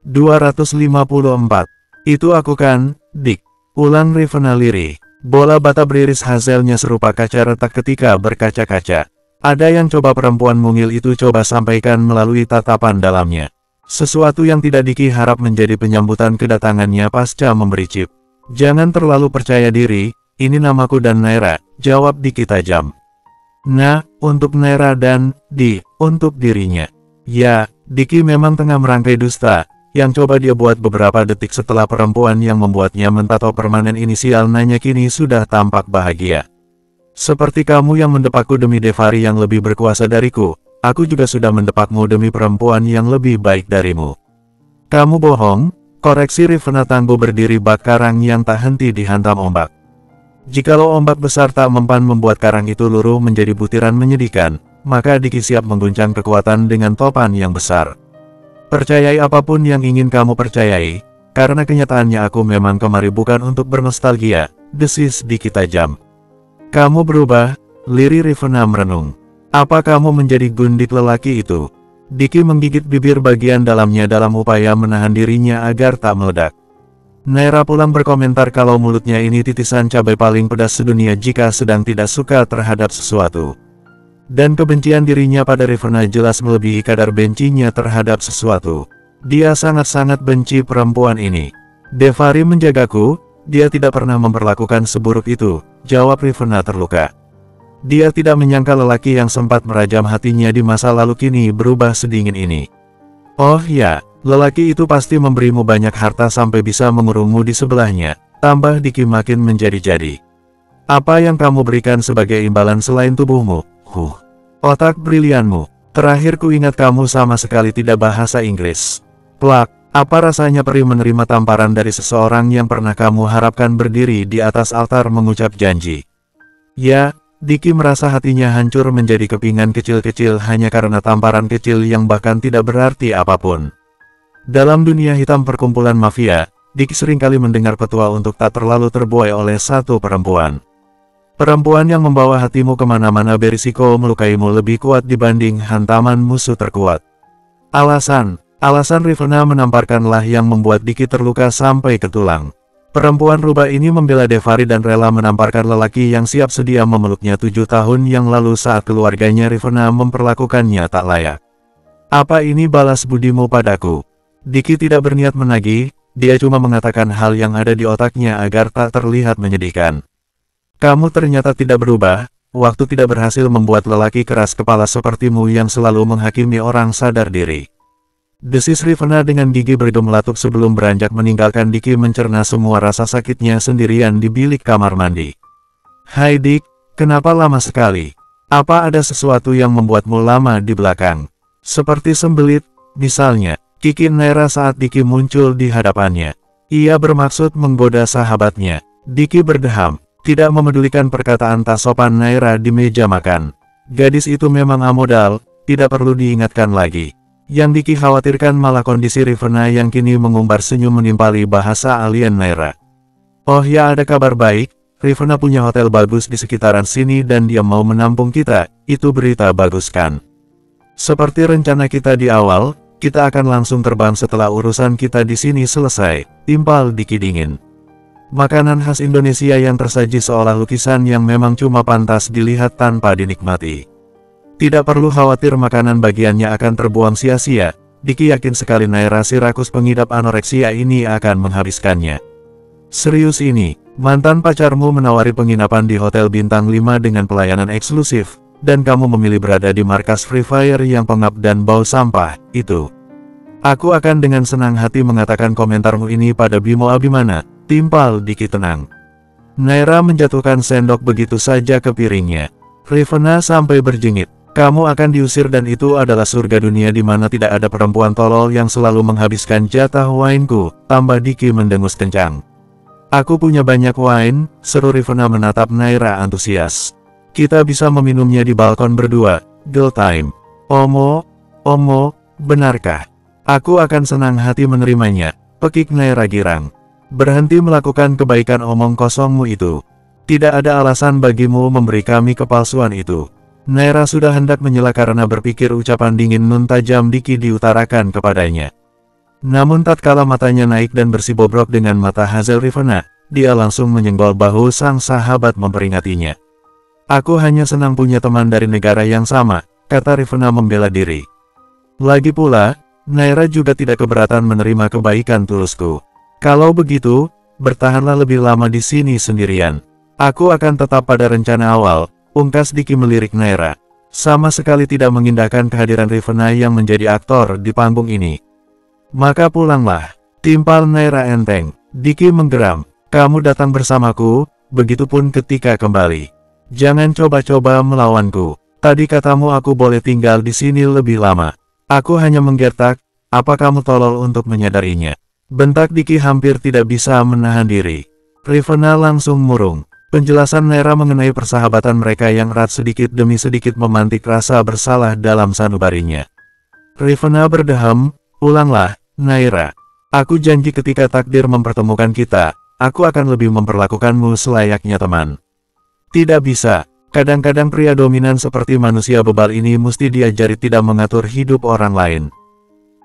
254. Itu aku kan, Dik. Ulang Rivena lirih. Bola bata beriris hazelnya serupa kaca retak ketika berkaca-kaca. Ada yang coba perempuan mungil itu coba sampaikan melalui tatapan dalamnya. Sesuatu yang tidak Diki harap menjadi penyambutan kedatangannya pasca memberi chip. Jangan terlalu percaya diri, ini namaku dan Naira, jawab Diki tajam. Nah, untuk Naira dan untuk dirinya. Ya, Diki memang tengah merangkai dusta, yang coba dia buat beberapa detik setelah perempuan yang membuatnya mentato permanen inisial nanya kini sudah tampak bahagia. Seperti kamu yang mendepakku demi Devari yang lebih berkuasa dariku, aku juga sudah mendepakmu demi perempuan yang lebih baik darimu. Kamu bohong, koreksi Rivena tangguh berdiri bak karang yang tak henti dihantam ombak. Jikalau ombak besar tak mempan membuat karang itu luruh menjadi butiran menyedihkan, maka Diki siap mengguncang kekuatan dengan topan yang besar. Percayai apapun yang ingin kamu percayai, karena kenyataannya aku memang kemari bukan untuk bernostalgia, desis Diki tajam. Kamu berubah, lirih Rivena merenung. Apa kamu menjadi gundik lelaki itu? Diki menggigit bibir bagian dalamnya dalam upaya menahan dirinya agar tak meledak. Naira pulang berkomentar kalau mulutnya ini titisan cabai paling pedas sedunia jika sedang tidak suka terhadap sesuatu. Dan kebencian dirinya pada Rivena jelas melebihi kadar bencinya terhadap sesuatu. Dia sangat-sangat benci perempuan ini. Devari menjagaku, dia tidak pernah memperlakukan seburuk itu, jawab Rivena terluka. Dia tidak menyangka lelaki yang sempat merajam hatinya di masa lalu kini berubah sedingin ini. Oh ya, lelaki itu pasti memberimu banyak harta sampai bisa mengurungmu di sebelahnya, tambah Diki makin menjadi-jadi. Apa yang kamu berikan sebagai imbalan selain tubuhmu? Otak brilianmu. Terakhir ku ingat kamu sama sekali tidak bahasa Inggris. Plak, apa rasanya perih menerima tamparan dari seseorang yang pernah kamu harapkan berdiri di atas altar mengucap janji. Ya, Diki merasa hatinya hancur menjadi kepingan kecil-kecil hanya karena tamparan kecil yang bahkan tidak berarti apapun. Dalam dunia hitam perkumpulan mafia, Diki seringkali mendengar petua untuk tak terlalu terbuai oleh satu perempuan. Perempuan yang membawa hatimu kemana-mana berisiko melukaimu lebih kuat dibanding hantaman musuh terkuat. Alasan Rivena menamparkanlah yang membuat Diki terluka sampai ke tulang. Perempuan rubah ini membela Devari dan rela menamparkan lelaki yang siap sedia memeluknya 7 tahun yang lalu saat keluarganya Rivena memperlakukannya tak layak. Apa ini balas budimu padaku? Diki tidak berniat menagih, dia cuma mengatakan hal yang ada di otaknya agar tak terlihat menyedihkan. Kamu ternyata tidak berubah, waktu tidak berhasil membuat lelaki keras kepala sepertimu yang selalu menghakimi orang sadar diri. Desis Rivena dengan gigi berdum melatuk sebelum beranjak meninggalkan Diki mencerna semua rasa sakitnya sendirian di bilik kamar mandi. Hai Dik, kenapa lama sekali? Apa ada sesuatu yang membuatmu lama di belakang? Seperti sembelit, misalnya, kiki Naira saat Diki muncul di hadapannya. Ia bermaksud menggoda sahabatnya. Diki berdeham. Tidak memedulikan perkataan tak sopan Naira di meja makan. Gadis itu memang amodal, tidak perlu diingatkan lagi. Yang Diki khawatirkan malah kondisi Rivena yang kini mengumbar senyum menimpali bahasa alien Naira. Oh ya, ada kabar baik, Rivena punya hotel bagus di sekitaran sini dan dia mau menampung kita, itu berita bagus kan? Seperti rencana kita di awal, kita akan langsung terbang setelah urusan kita di sini selesai, timpal Diki dingin. Makanan khas Indonesia yang tersaji seolah lukisan yang memang cuma pantas dilihat tanpa dinikmati. Tidak perlu khawatir makanan bagiannya akan terbuang sia-sia, Diki yakin sekali Naira si rakus pengidap anoreksia ini akan menghabiskannya. Serius ini, mantan pacarmu menawari penginapan di Hotel Bintang 5 dengan pelayanan eksklusif, dan kamu memilih berada di markas Free Fire yang pengap dan bau sampah, itu. Aku akan dengan senang hati mengatakan komentarmu ini pada Bimo Abimana. Timpal Diki tenang. Naira menjatuhkan sendok begitu saja ke piringnya. Rivena sampai berjengit. Kamu akan diusir dan itu adalah surga dunia di mana tidak ada perempuan tolol yang selalu menghabiskan jatah wineku, tambah Diki mendengus kencang. Aku punya banyak wine, seru Rivena menatap Naira antusias. Kita bisa meminumnya di balkon berdua, girl time. Omo, benarkah? Aku akan senang hati menerimanya, pekik Naira girang. Berhenti melakukan kebaikan omong kosongmu itu. Tidak ada alasan bagimu memberi kami kepalsuan itu. Naira sudah hendak menyela karena berpikir ucapan dingin nun tajam Diki diutarakan kepadanya. Namun tatkala matanya naik dan bersibobrok dengan mata Hazel Ravena, dia langsung menyenggol bahu sang sahabat memperingatinya. Aku hanya senang punya teman dari negara yang sama, kata Ravena membela diri. Lagi pula, Naira juga tidak keberatan menerima kebaikan tulusku. Kalau begitu, bertahanlah lebih lama di sini sendirian. Aku akan tetap pada rencana awal, pungkas Diki melirik Naira. Sama sekali tidak mengindahkan kehadiran Ravena yang menjadi aktor di panggung ini. Maka pulanglah, timpal Naira enteng. Diki menggeram, kamu datang bersamaku, begitupun ketika kembali. Jangan coba-coba melawanku. Tadi katamu aku boleh tinggal di sini lebih lama. Aku hanya menggertak, apa kamu tolol untuk menyadarinya? Bentak Diki hampir tidak bisa menahan diri. Ravena langsung murung. Penjelasan Naira mengenai persahabatan mereka yang erat sedikit demi sedikit memantik rasa bersalah dalam sanubarinya. Ravena berdeham, pulanglah, Naira. Aku janji ketika takdir mempertemukan kita, aku akan lebih memperlakukanmu selayaknya teman. Tidak bisa, kadang-kadang pria dominan seperti manusia bebal ini mesti diajari tidak mengatur hidup orang lain.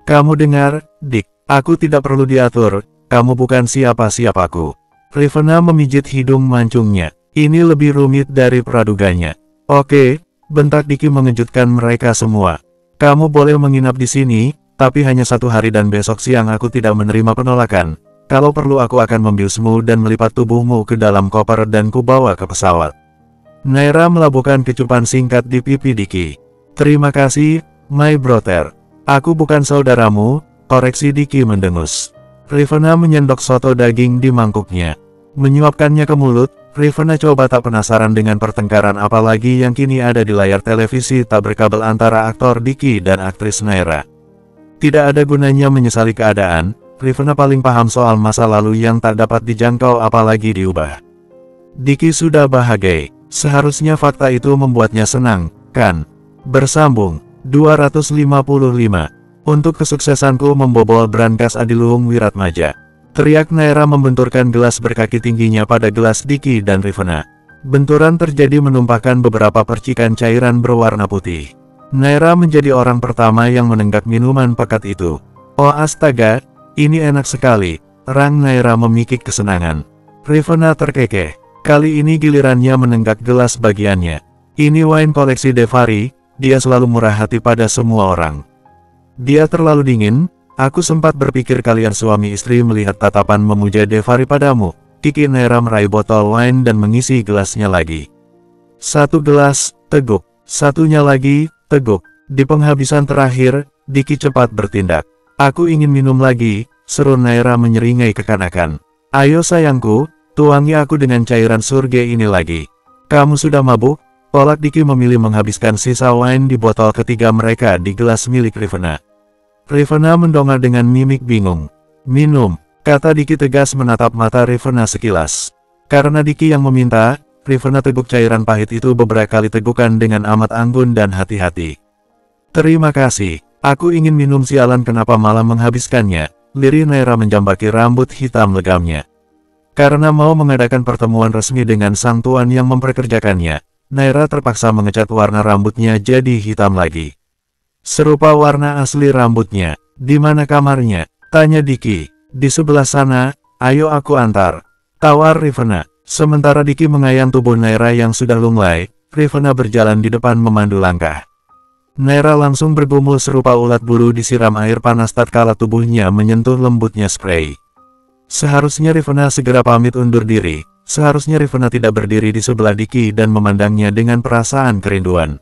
Kamu dengar, Dick, aku tidak perlu diatur, kamu bukan siapa-siapaku. Ravena memijit hidung mancungnya, ini lebih rumit dari praduganya. Oke, bentak Diki mengejutkan mereka semua. Kamu boleh menginap di sini, tapi hanya 1 hari dan besok siang aku tidak menerima penolakan. Kalau perlu aku akan membiusmu dan melipat tubuhmu ke dalam koper dan kubawa ke pesawat. Naira melabuhkan kecupan singkat di pipi Diki. Terima kasih, my brother. Aku bukan saudaramu, koreksi Diki mendengus. Ravena menyendok soto daging di mangkuknya. Menyuapkannya ke mulut, Ravena coba tak penasaran dengan pertengkaran apalagi yang kini ada di layar televisi tak berkabel antara aktor Diki dan aktris Naira. Tidak ada gunanya menyesali keadaan, Ravena paling paham soal masa lalu yang tak dapat dijangkau apalagi diubah. Diki sudah bahagia, seharusnya fakta itu membuatnya senang, kan? Bersambung, 255. Untuk kesuksesanku membobol brankas Adiluhung Wiratmaja. Teriak Naira membenturkan gelas berkaki tingginya pada gelas Diki dan Ravena. Benturan terjadi menumpahkan beberapa percikan cairan berwarna putih. Naira menjadi orang pertama yang menenggak minuman pekat itu. Oh astaga, ini enak sekali, rang Naira memikik kesenangan. Ravena terkekeh, kali ini gilirannya menenggak gelas bagiannya. Ini wine koleksi Devari, dia selalu murah hati pada semua orang. Dia terlalu dingin, aku sempat berpikir kalian suami istri melihat tatapan memuja Devari padamu. Kiki Naira meraih botol wine dan mengisi gelasnya lagi. 1 gelas, teguk, satunya lagi, teguk. Di penghabisan terakhir, Diki cepat bertindak. Aku ingin minum lagi, seru Naira menyeringai kekanakan. Ayo sayangku, tuangi aku dengan cairan surga ini lagi. Kamu sudah mabuk? Polak Diki memilih menghabiskan sisa wine di botol ketiga mereka di gelas milik Ravena. Ravena mendongak dengan mimik bingung. Minum, kata Diki tegas menatap mata Ravena sekilas. Karena Diki yang meminta, Ravena teguk cairan pahit itu beberapa kali tegukan dengan amat anggun dan hati-hati. Terima kasih, aku ingin minum sialan kenapa malah menghabiskannya, lirih Naira menjambaki rambut hitam legamnya. Karena mau mengadakan pertemuan resmi dengan sang tuan yang memperkerjakannya, Naira terpaksa mengecat warna rambutnya jadi hitam lagi. Serupa warna asli rambutnya. Di mana kamarnya? Tanya Diki. Di sebelah sana, ayo aku antar. Tawar Ravena. Sementara Diki mengayang tubuh Naira yang sudah lunglai, Ravena berjalan di depan memandu langkah. Naira langsung bergumul serupa ulat bulu disiram air panas tatkala tubuhnya menyentuh lembutnya spray. Seharusnya Ravena segera pamit undur diri. Seharusnya Ravena tidak berdiri di sebelah Diki dan memandangnya dengan perasaan kerinduan.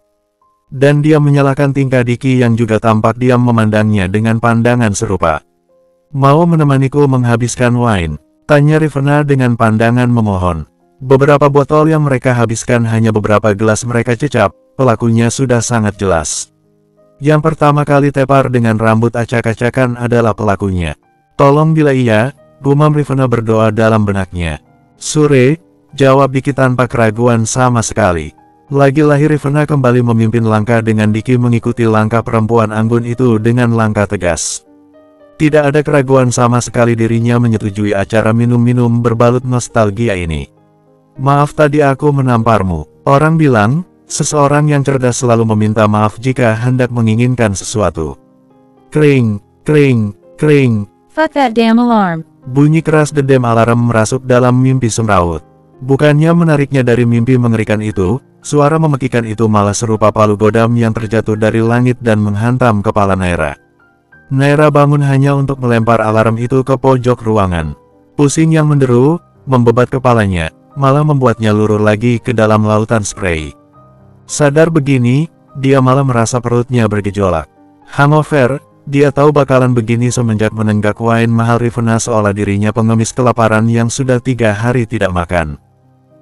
Dan dia menyalahkan tingkah Diki yang juga tampak diam memandangnya dengan pandangan serupa. Mau menemaniku menghabiskan wine? Tanya Ravena dengan pandangan memohon. Beberapa botol yang mereka habiskan hanya beberapa gelas mereka cecap, pelakunya sudah sangat jelas. Yang pertama kali tepar dengan rambut acak-acakan adalah pelakunya. Tolong bila iya, gumam Ravena berdoa dalam benaknya. Sure, jawab Diki tanpa keraguan sama sekali. Lagi-lagi Ravena kembali memimpin langkah dengan Diki mengikuti langkah perempuan anggun itu dengan langkah tegas. Tidak ada keraguan sama sekali dirinya menyetujui acara minum-minum berbalut nostalgia ini. Maaf tadi aku menamparmu. Orang bilang, seseorang yang cerdas selalu meminta maaf jika hendak menginginkan sesuatu. Kring, kring, Kring. Fuck that damn alarm. Bunyi keras dedem alarm merasuk dalam mimpi semraut. Bukannya menariknya dari mimpi mengerikan itu, suara memekikan itu malah serupa palu godam yang terjatuh dari langit dan menghantam kepala Naira. Naira bangun hanya untuk melempar alarm itu ke pojok ruangan. Pusing yang menderu, membebat kepalanya, malah membuatnya luruh lagi ke dalam lautan spray. Sadar begini, dia malah merasa perutnya bergejolak. Hangover, dia tahu bakalan begini semenjak menenggak wine mahal Rivena seolah dirinya pengemis kelaparan yang sudah 3 hari tidak makan.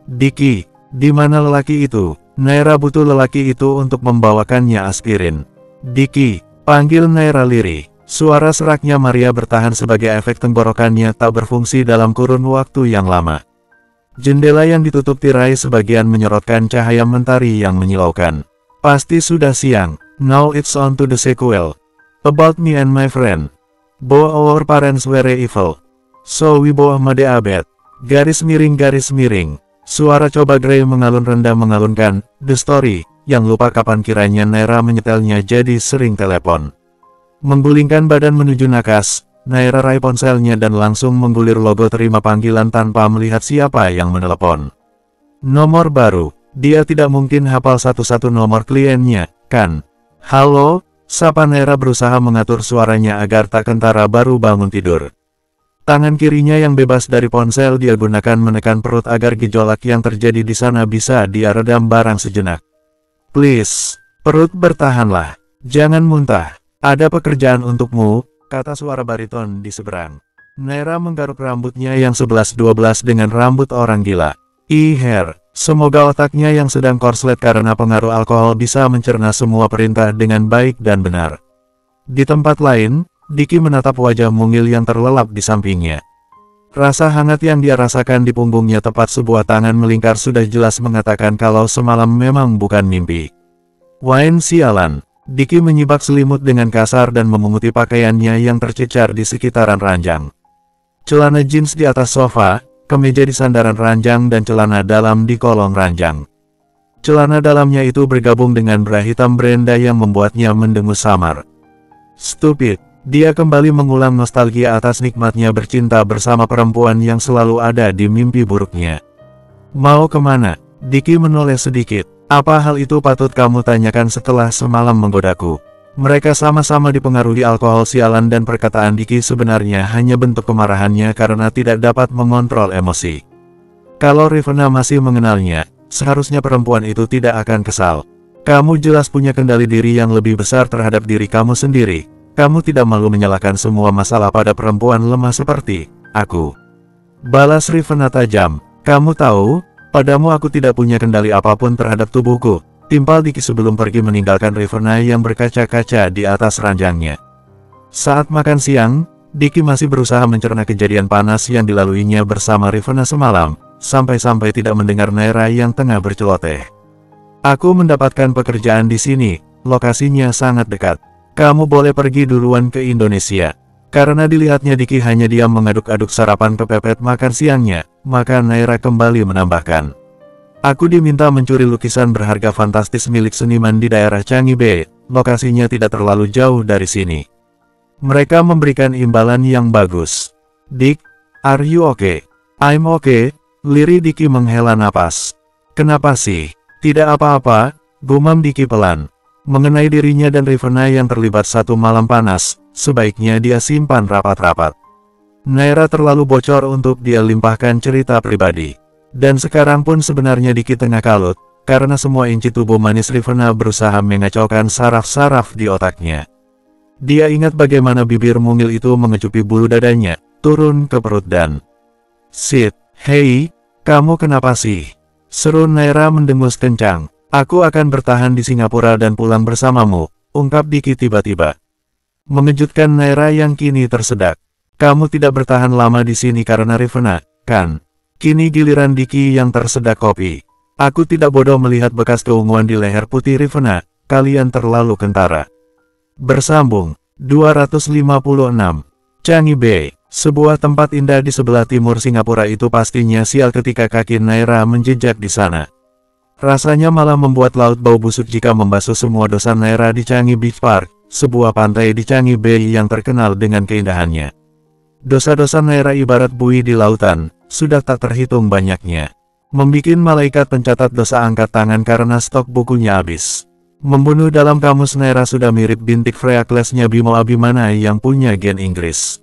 Diki, di mana lelaki itu? Naira butuh lelaki itu untuk membawakannya aspirin. Diki, panggil Naira lirih. Suara seraknya Maria bertahan sebagai efek tenggorokannya tak berfungsi dalam kurun waktu yang lama. Jendela yang ditutup tirai sebagian menyorotkan cahaya mentari yang menyilaukan. Pasti sudah siang. Now it's on to the sequel. About me and my friend. Both our parents were evil. So we both made a bet. Garis miring. Suara coba Grey mengalun rendah mengalunkan The Story, yang lupa kapan kiranya Naira menyetelnya jadi sering telepon. Menggulingkan badan menuju nakas, Naira raih ponselnya dan langsung menggulir logo terima panggilan tanpa melihat siapa yang menelepon. Nomor baru, dia tidak mungkin hafal satu-satu nomor kliennya, kan? Halo, sapa Naira berusaha mengatur suaranya agar tak kentara baru bangun tidur. Tangan kirinya yang bebas dari ponsel dia gunakan menekan perut agar gejolak yang terjadi di sana bisa dia redam barang sejenak. Please, perut bertahanlah, jangan muntah. Ada pekerjaan untukmu, kata suara bariton di seberang. Naira menggaruk rambutnya yang 11-12 dengan rambut orang gila. Hair, semoga otaknya yang sedang korslet karena pengaruh alkohol bisa mencerna semua perintah dengan baik dan benar. Di tempat lain, Diki menatap wajah mungil yang terlelap di sampingnya. Rasa hangat yang dia rasakan di punggungnya tepat sebuah tangan melingkar sudah jelas mengatakan kalau semalam memang bukan mimpi. Wine sialan. Diki menyibak selimut dengan kasar dan memunguti pakaiannya yang tercecar di sekitaran ranjang. Celana jeans di atas sofa, kemeja di sandaran ranjang dan celana dalam di kolong ranjang. Celana dalamnya itu bergabung dengan bra hitam Brenda yang membuatnya mendengus samar. Stupid, dia kembali mengulang nostalgia atas nikmatnya bercinta bersama perempuan yang selalu ada di mimpi buruknya. Mau kemana? Diki menoleh sedikit. Apa hal itu patut kamu tanyakan setelah semalam menggodaku? Mereka sama-sama dipengaruhi alkohol sialan dan perkataan Diki sebenarnya hanya bentuk kemarahannya karena tidak dapat mengontrol emosi. Kalau Rivena masih mengenalnya, seharusnya perempuan itu tidak akan kesal. Kamu jelas punya kendali diri yang lebih besar terhadap diri kamu sendiri. Kamu tidak malu menyalahkan semua masalah pada perempuan lemah seperti aku. Balas Rivena tajam. Kamu tahu? Padamu aku tidak punya kendali apapun terhadap tubuhku, timpal Diki sebelum pergi meninggalkan Rivena yang berkaca-kaca di atas ranjangnya. Saat makan siang, Diki masih berusaha mencerna kejadian panas yang dilaluinya bersama Rivena semalam, sampai-sampai tidak mendengar Naira yang tengah berceloteh. Aku mendapatkan pekerjaan di sini, lokasinya sangat dekat. Kamu boleh pergi duluan ke Indonesia. Karena dilihatnya Diki hanya diam mengaduk-aduk sarapan kepepet makan siangnya, maka Naira kembali menambahkan. Aku diminta mencuri lukisan berharga fantastis milik seniman di daerah Changi Bay, lokasinya tidak terlalu jauh dari sini. Mereka memberikan imbalan yang bagus. Dick, are you okay? I'm okay, lirih Diki menghela napas. Kenapa sih? Tidak apa-apa, gumam Diki pelan. Mengenai dirinya dan Rivena yang terlibat satu malam panas, sebaiknya dia simpan rapat-rapat. Naira terlalu bocor untuk dia limpahkan cerita pribadi. Dan sekarang pun sebenarnya Diki tengah kalut, karena semua inci tubuh manis Rivena berusaha mengacaukan saraf-saraf di otaknya. Dia ingat bagaimana bibir mungil itu mengecupi bulu dadanya, turun ke perut dan... Sit, hei, kamu kenapa sih? Seru Naira mendengus kencang. Aku akan bertahan di Singapura dan pulang bersamamu, ungkap Diki tiba-tiba. Mengejutkan Naira yang kini tersedak. Kamu tidak bertahan lama di sini karena Rivena, kan? Kini giliran Diki yang tersedak kopi. Aku tidak bodoh melihat bekas keunguan di leher putih Rivena, kalian terlalu kentara. Bersambung, 256. Changi Bay, sebuah tempat indah di sebelah timur Singapura itu pastinya sial ketika kaki Naira menjejak di sana. Rasanya malah membuat laut bau busuk jika membasuh semua dosa Naira di Changi Beach Park, sebuah pantai di Changi Bay yang terkenal dengan keindahannya. Dosa-dosa Naira ibarat buih di lautan, sudah tak terhitung banyaknya. Membikin malaikat pencatat dosa angkat tangan karena stok bukunya habis. Membunuh dalam kamus Naira sudah mirip bintik Freaklesnya Bimo Abimana yang punya gen Inggris.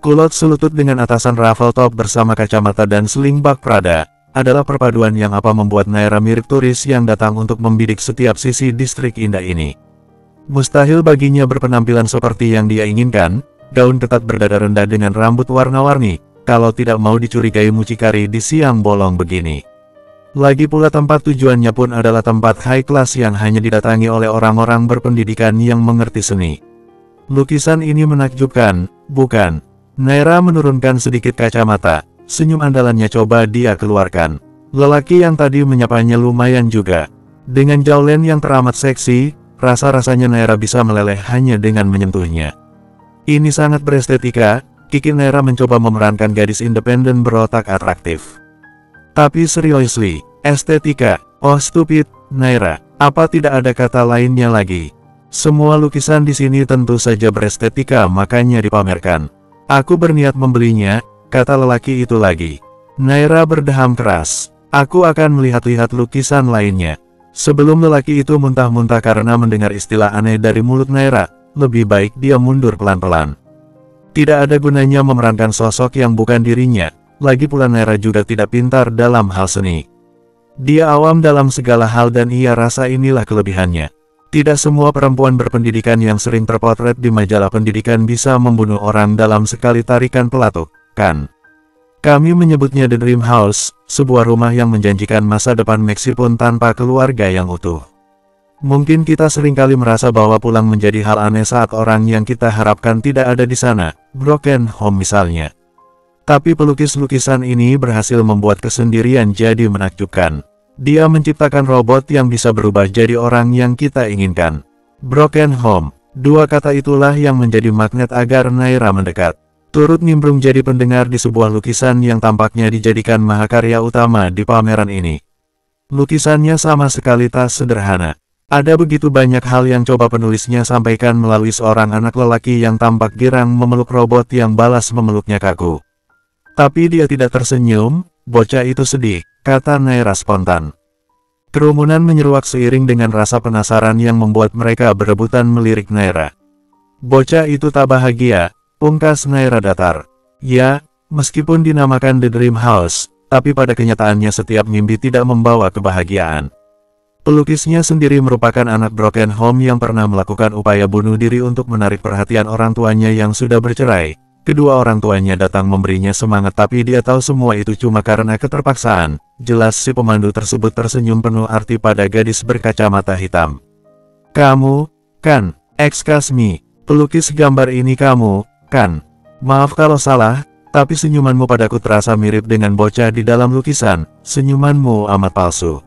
Kulot selutut dengan atasan ruffle top bersama kacamata dan sling bag Prada, adalah perpaduan yang apa membuat Naira mirip turis yang datang untuk membidik setiap sisi distrik indah ini. Mustahil baginya berpenampilan seperti yang dia inginkan, gaun ketat berdada rendah dengan rambut warna-warni, kalau tidak mau dicurigai mucikari di siang bolong begini. Lagi pula tempat tujuannya pun adalah tempat high class yang hanya didatangi oleh orang-orang berpendidikan yang mengerti seni. Lukisan ini menakjubkan, bukan? Naira menurunkan sedikit kacamata, senyum andalannya coba dia keluarkan. Lelaki yang tadi menyapanya lumayan juga. Dengan jaulen yang teramat seksi, rasa-rasanya Naira bisa meleleh hanya dengan menyentuhnya. Ini sangat berestetika. Kiki Naira mencoba memerankan gadis independen berotak atraktif. Tapi seriously, estetika, oh stupid, Naira, apa tidak ada kata lainnya lagi? Semua lukisan di sini tentu saja berestetika makanya dipamerkan. Aku berniat membelinya, kata lelaki itu lagi. Naira berdeham keras, aku akan melihat-lihat lukisan lainnya. Sebelum lelaki itu muntah-muntah karena mendengar istilah aneh dari mulut Naira, lebih baik dia mundur pelan-pelan. Tidak ada gunanya memerankan sosok yang bukan dirinya, lagi pula Naira juga tidak pintar dalam hal seni. Dia awam dalam segala hal dan ia rasa inilah kelebihannya. Tidak semua perempuan berpendidikan yang sering terpotret di majalah pendidikan bisa membunuh orang dalam sekali tarikan pelatuk, kan? Kami menyebutnya The Dream House, sebuah rumah yang menjanjikan masa depan meskipun tanpa keluarga yang utuh. Mungkin kita seringkali merasa bahwa pulang menjadi hal aneh saat orang yang kita harapkan tidak ada di sana, broken home misalnya. Tapi pelukis-lukisan ini berhasil membuat kesendirian jadi menakjubkan. Dia menciptakan robot yang bisa berubah jadi orang yang kita inginkan. Broken home, dua kata itulah yang menjadi magnet agar Naira mendekat. Turut nimbrung jadi pendengar di sebuah lukisan yang tampaknya dijadikan mahakarya utama di pameran ini. Lukisannya sama sekali tak sederhana. Ada begitu banyak hal yang coba penulisnya sampaikan melalui seorang anak lelaki yang tampak girang memeluk robot yang balas memeluknya kaku. Tapi dia tidak tersenyum, bocah itu sedih, kata Naira spontan. Kerumunan menyeruak seiring dengan rasa penasaran yang membuat mereka berebutan melirik Naira. Bocah itu tak bahagia, pungkas Naira datar. Ya, meskipun dinamakan The Dream House, tapi pada kenyataannya setiap mimpi tidak membawa kebahagiaan. Pelukisnya sendiri merupakan anak broken home yang pernah melakukan upaya bunuh diri untuk menarik perhatian orang tuanya yang sudah bercerai. Kedua orang tuanya datang memberinya semangat tapi dia tahu semua itu cuma karena keterpaksaan. Jelas si pemandu tersebut tersenyum penuh arti pada gadis berkacamata hitam. Kamu, kan? Excuse me, pelukis gambar ini kamu, kan? Maaf kalau salah, tapi senyumanmu padaku terasa mirip dengan bocah di dalam lukisan. Senyumanmu amat palsu.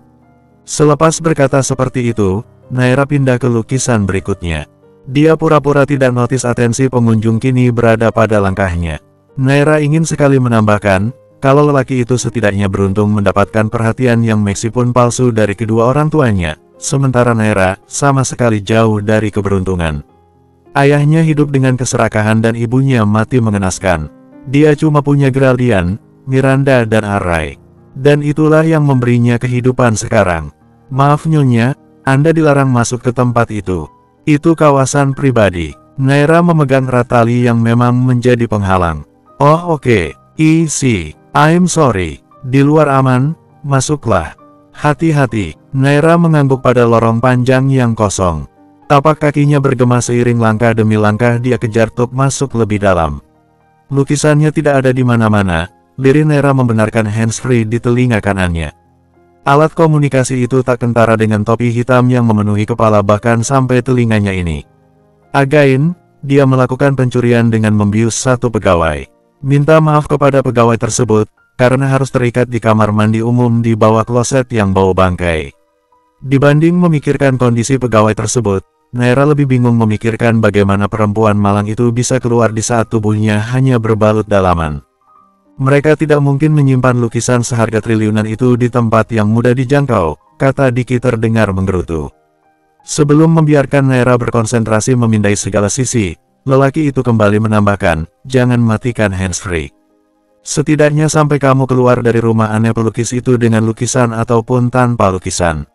Selepas berkata seperti itu, Naira pindah ke lukisan berikutnya. Dia pura-pura tidak notis atensi pengunjung kini berada pada langkahnya. Naira ingin sekali menambahkan, kalau lelaki itu setidaknya beruntung mendapatkan perhatian yang meskipun palsu dari kedua orang tuanya, sementara Naira sama sekali jauh dari keberuntungan. Ayahnya hidup dengan keserakahan dan ibunya mati mengenaskan. Dia cuma punya Geraldine, Miranda dan Arai. Dan itulah yang memberinya kehidupan sekarang. Maaf Nyonya, Anda dilarang masuk ke tempat itu. Itu kawasan pribadi. Naira memegang erat tali yang memang menjadi penghalang. Oh oke, easy, I'm sorry. Di luar aman, masuklah. Hati-hati, Naira mengangguk pada lorong panjang yang kosong. Tapak kakinya bergema seiring langkah demi langkah dia kejar untuk masuk lebih dalam. Lukisannya tidak ada di mana-mana, lirik Naira membenarkan handsfree di telinga kanannya. Alat komunikasi itu tak kentara dengan topi hitam yang memenuhi kepala bahkan sampai telinganya ini. Again, dia melakukan pencurian dengan membius satu pegawai. Minta maaf kepada pegawai tersebut, karena harus terikat di kamar mandi umum di bawah kloset yang bau bangkai. Dibanding memikirkan kondisi pegawai tersebut, Naira lebih bingung memikirkan bagaimana perempuan malang itu bisa keluar di saat tubuhnya hanya berbalut dalaman. Mereka tidak mungkin menyimpan lukisan seharga triliunan itu di tempat yang mudah dijangkau, kata Diki terdengar menggerutu. Sebelum membiarkan Naira berkonsentrasi memindai segala sisi, lelaki itu kembali menambahkan, jangan matikan handsfree. Setidaknya sampai kamu keluar dari rumah aneh pelukis itu dengan lukisan ataupun tanpa lukisan.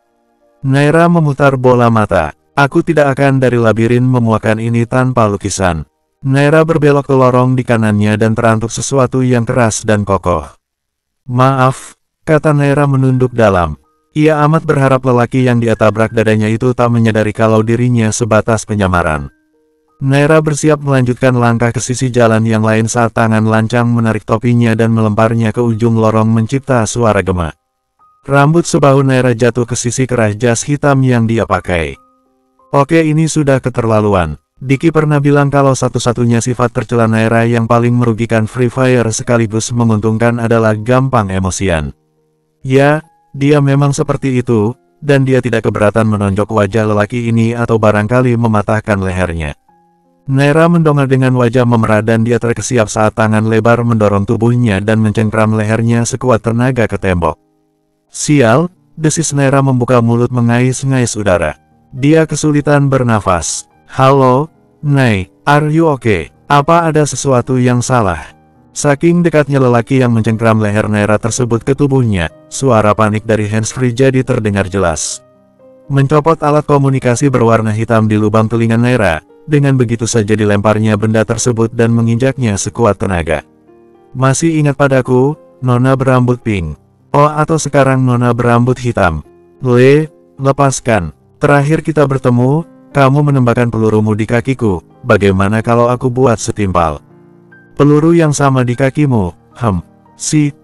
Naira memutar bola mata. Aku tidak akan dari labirin memuakan ini tanpa lukisan. Naira berbelok ke lorong di kanannya dan terantuk sesuatu yang keras dan kokoh. Maaf, kata Naira menunduk dalam. Ia amat berharap lelaki yang dia tabrak dadanya itu tak menyadari kalau dirinya sebatas penyamaran. Naira bersiap melanjutkan langkah ke sisi jalan yang lain saat tangan lancang menarik topinya dan melemparnya ke ujung lorong mencipta suara gema. Rambut sebahu Naira jatuh ke sisi kerah jas hitam yang dia pakai. Oke, ini sudah keterlaluan. Diki pernah bilang kalau satu-satunya sifat tercela Naira yang paling merugikan Free Fire sekaligus menguntungkan adalah gampang emosian. Ya, dia memang seperti itu, dan dia tidak keberatan menonjok wajah lelaki ini atau barangkali mematahkan lehernya. Naira mendongak dengan wajah memerah dan dia terkesiap saat tangan lebar mendorong tubuhnya dan mencengkram lehernya sekuat tenaga ke tembok. Sial, desis Naira membuka mulut mengais-ngais udara. Dia kesulitan bernafas. Halo, Nay, are you okay? Apa ada sesuatu yang salah? Saking dekatnya lelaki yang mencengkram leher Naira tersebut ke tubuhnya, suara panik dari handsfree jadi terdengar jelas. Mencopot alat komunikasi berwarna hitam di lubang telinga Naira, dengan begitu saja dilemparnya benda tersebut dan menginjaknya sekuat tenaga. Masih ingat padaku, Nona berambut pink? Oh, atau sekarang Nona berambut hitam? Lepaskan. Terakhir kita bertemu, kamu menembakkan pelurumu di kakiku, bagaimana kalau aku buat setimpal? Peluru yang sama di kakimu,